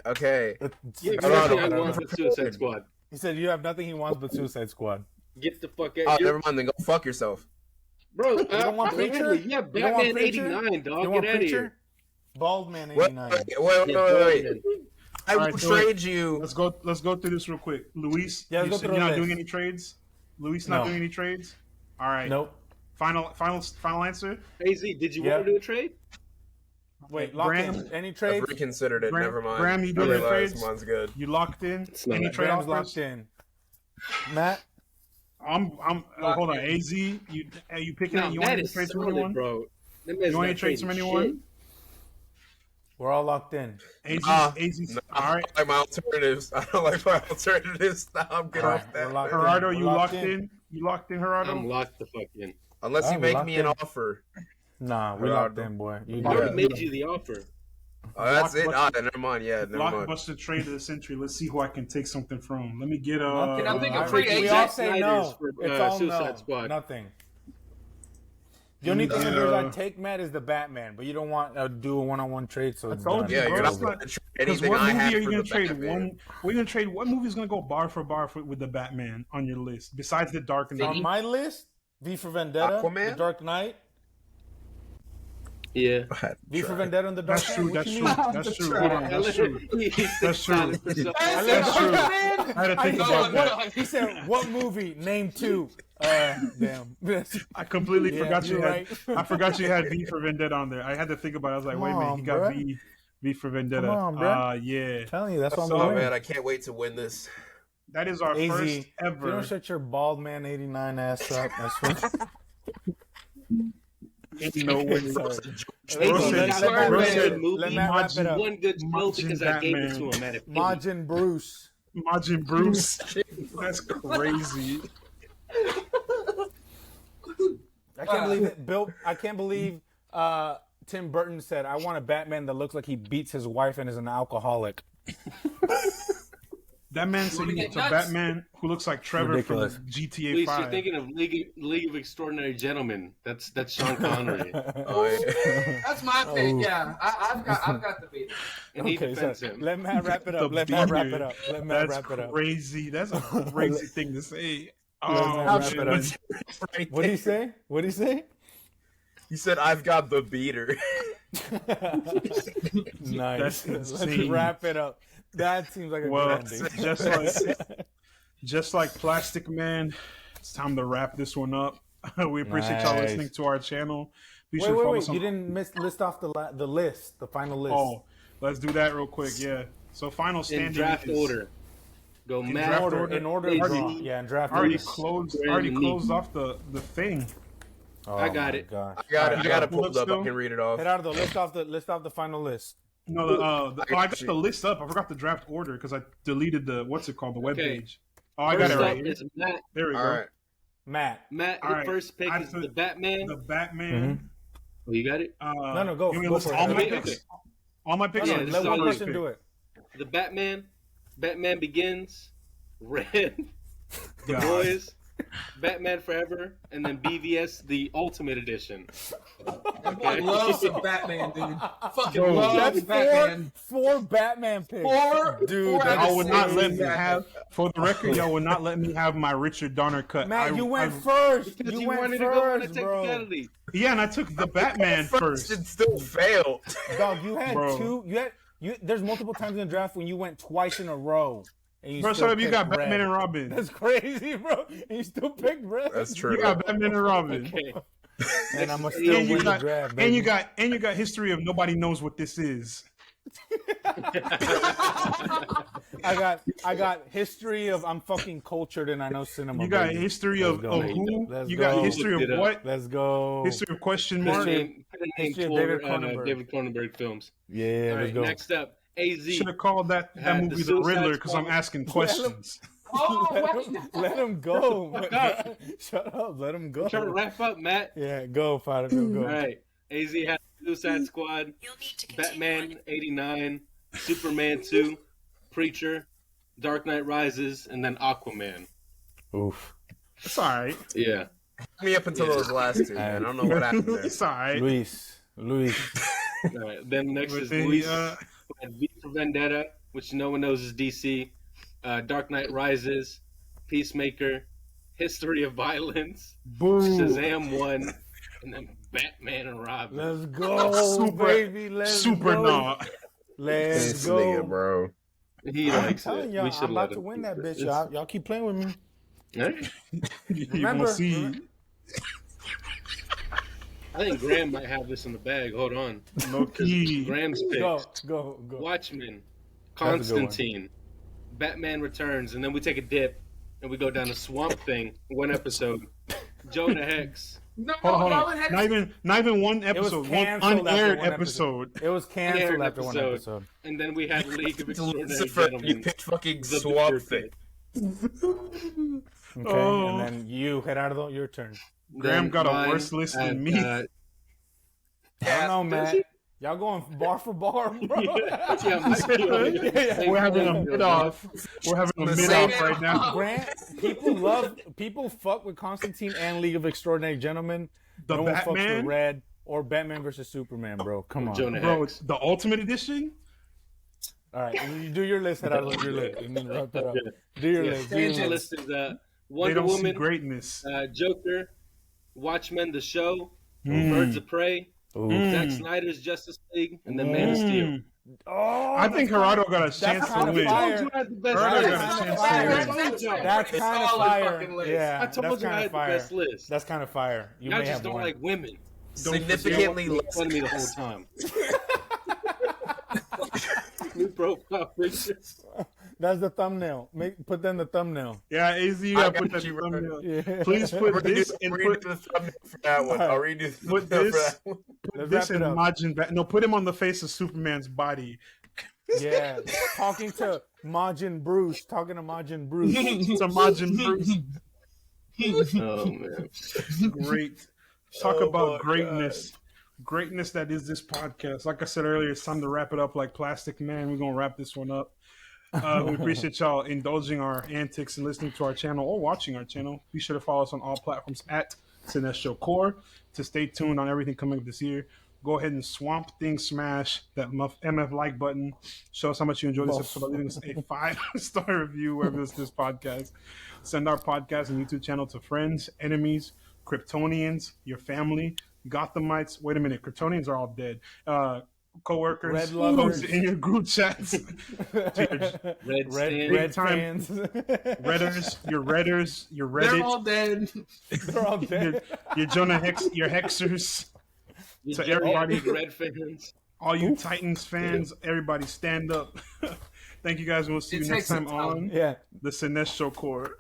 okay. Yeah, Suicide Squad. He said you have nothing he wants but Suicide Squad. Get the fuck Oh, out. never mind. Then go fuck yourself. Bro, you don't want Preacher? Yeah, Batman 89, dog. You want Get out of Preacher? here. Bald Man 89. Wait. I will Alright, trade you. Let's go through this real quick. Luis, Yeah, let's go through you're not this. doing any trades? Luis not doing any trades? All right. Nope. Final answer? AZ, did you want to do a trade? Wait, lock in. Any trades? I've reconsidered it. Never mind. Graham, you doing any trades? Mine's good. You locked in? Any trade Graham's offers? locked in. Matt? I'm hold on. AZ, you picking it? You want to trade from anyone? Bro. You want to trade from anyone? We're all locked in. AZ, No, all right. I don't like my alternatives. I don't like my alternatives. Nah, I'm good off that. Gerardo, you locked in? You locked in, Gerardo? I'm locked the fuck in. Unless you make me an offer. Nah, we locked in, boy. I already made you the offer. Oh, that's it. Never mind. Yeah, never mind. Blockbuster trade of the century. Let's see who I can take something from. Let me get Can I think of free We agent? all say no. for, It's all Suicide no. Squad. Nothing. The only thing that I take, Matt, is the Batman, but you don't want to do a one-on-one trade, so it's done. Yeah, you're not Bro, going to trade Because anything what I movie have are you for going the to trade? Batman. We're going to trade. What movie is going to go bar for bar with the Batman on your list besides the Dark Knight? On my list, V for Vendetta, Aquaman? The Dark Knight. Yeah. V for Vendetta and The Dark That's Knight. true. What That's you true. mean? That's true. Hold on. That's true. That's true. That's true. I had to think about that. He said, "What movie? Name 2." Damn. I completely forgot you you're had. right. I forgot you had V for Vendetta on there. I had to think about it. I was like, wait a minute, he got V for Vendetta. Come on, bruh. Yeah. I'm telling you, that's what I'm Oh, doing. man, I can't wait to win this. That is our AZ, first if you ever. don't shut your bald man 89 ass up, that's what. No way. Sorry. Let Matt wrap it up. One good joke because I gave it to him at a Majin Bruce. Majin Bruce. That's crazy. I can't believe it. Bill, I can't believe Tim Burton said, "I want a Batman that looks like he beats his wife and is an alcoholic." That man said he wants a Batman who looks like Trevor Ridiculous. from GTA Please, 5. you're thinking of League of Extraordinary Gentlemen. That's Sean Connery, Oh, yeah. That's my pick. Yeah, I've got the beat. and he Okay, defends so him. let Matt wrap it up. The Let Matt wrap beard. it up. Let Matt That's wrap it up. crazy. That's a crazy thing to say. Let Matt wrap it up. Right What did he there. say? What did he say? He said, I've got the beater. Nice. Let's wrap it up. That seems like a good ending. Just like Plastic Man, it's time to wrap this one up. We appreciate y'all listening to our channel. Wait. You didn't list off the list, the final list. Oh, let's do that real quick. Yeah. So final standing in draft order. Go in Matt. draft order. In order. Yeah, in draft order. Already closed off the thing. Oh, I got it. I got it pulled up. I can read it off. Gerardo, list off the final list. No, I got the list up. I forgot the draft order because I deleted the web page. Oh, I got it right here. Matt. There we go. Right. Matt, the first pick is the Batman. The Batman. Mm-hmm. Oh, you got it? No, go. Go for all my picks. Okay. All my picks. Yeah, let one person do it. The Batman Begins, Red, The Boys, Batman Forever, and then BVS, the Ultimate Edition. I love some Batman, dude. Fucking love Batman. Four Batman picks. Dude, y'all would not let me have. For the record, y'all would not let me have my Richard Donner cut. Matt, you went first. Because you went wanted first, to go on a technicality. Yeah, and I took the Batman first. It still failed. Dog, you had two. There's multiple times in the draft when you went twice in a row. And you you got Batman and Robin. That's crazy, bro. And you still picked Red. That's true. You got Batman and Robin. Okay. And I'm still win the draft, baby. And you got history of nobody knows what this is. I got history of I'm fucking cultured and I know cinema. You got history of who? You got history of what? Let's go. History of question mark. History of David Cronenberg films. Yeah, let's go. Next up, AZ. Should have called that movie The Riddler because I'm asking questions. Let him go. Shut up. Let him go. Trying to wrap up, Matt. Yeah, go, Father. Go. All right. AZ has Suicide Squad, Batman 89, Superman 2, Preacher, Dark Knight Rises, and then Aquaman. Oof. It's all right. Yeah. Me up until those last two, man. I don't know what happened there. It's all right. Luis. All right. Then next is Luis. V for Vendetta, which no one knows is DC. Dark Knight Rises, Peacemaker, History of Violence, Shazam 1, and then Batman and Robin. Let's go, baby. Let's go. Let's go, nigga, bro. He likes it. Y'all, we should I'm about to win that bitch, y'all. Y'all keep playing with me. Right? Remember, I think Graham might have this in the bag. Hold on. No key. Graham's pick. Go. Watchmen, Constantine, Batman Returns, and then we take a dip and we go down to Swamp Thing. One episode. Jonah Hex. No, hold on. Not even one episode. One unaired episode. It was canceled after one episode. And then we had League of Extraordinary Gentlemen. You picked fucking Swamp Thing. Okay, and then you, Gerardo, your turn. Graham got a worse list than me. I don't know, Matt. Y'all going bar for bar, bro? We're having a mid-off. We're having a mid-off right now. Grant, people fuck with Constantine and League of Extraordinary Gentlemen. No one fucks with Red or Batman versus Superman, bro. Come on. Bro, it's the Ultimate Edition? All right, you do your list, Gerardo. Your list. And then wrap it up. Do your list. Your list is Wonder Woman, greatness. Joker, Watchmen, the show, Birds of Prey, Zack Snyder's Justice League, and then Man of Steel. Oh, I think Gerardo got a chance to win. That's kind of fire. Yeah, I told you I had the best list. That's kind of fire. You Y'all just don't like women. Significantly less fun of me the whole time. New profile picture. That's the thumbnail. Put that in the thumbnail. Yeah, AZ, you gotta put that in the thumbnail. Yeah. Please put this and put the thumbnail for that one. I'll redo the put this. Put this in Majin. No, put him on the face of Superman's body. Yeah, talking to Majin Bruce. To Majin Bruce. Oh man, great. Talk about greatness. God. Greatness that is this podcast. Like I said earlier, it's time to wrap it up like Plastic Man. We're gonna wrap this one up. We appreciate y'all indulging our antics and listening to our channel or watching our channel. Be sure to follow us on all platforms at Cinestro Core to stay tuned on everything coming up this year. Go ahead and Swamp Thing smash that MF like button. Show us how much you enjoyed this episode by leaving us a 5-star review wherever you listen to this podcast. Send our podcast and YouTube channel to friends, enemies, Kryptonians, your family, Gothamites. Wait a minute, Kryptonians are all dead. Co-workers, Red lovers in your group chats, red fans, Redders, your Reddit. They're all dead. They're all dead. Your Jonah your Hexers. So everybody, Red fans, all you Titans fans, everybody stand up. Thank you guys, and we'll see you next time on the Cinestro Court.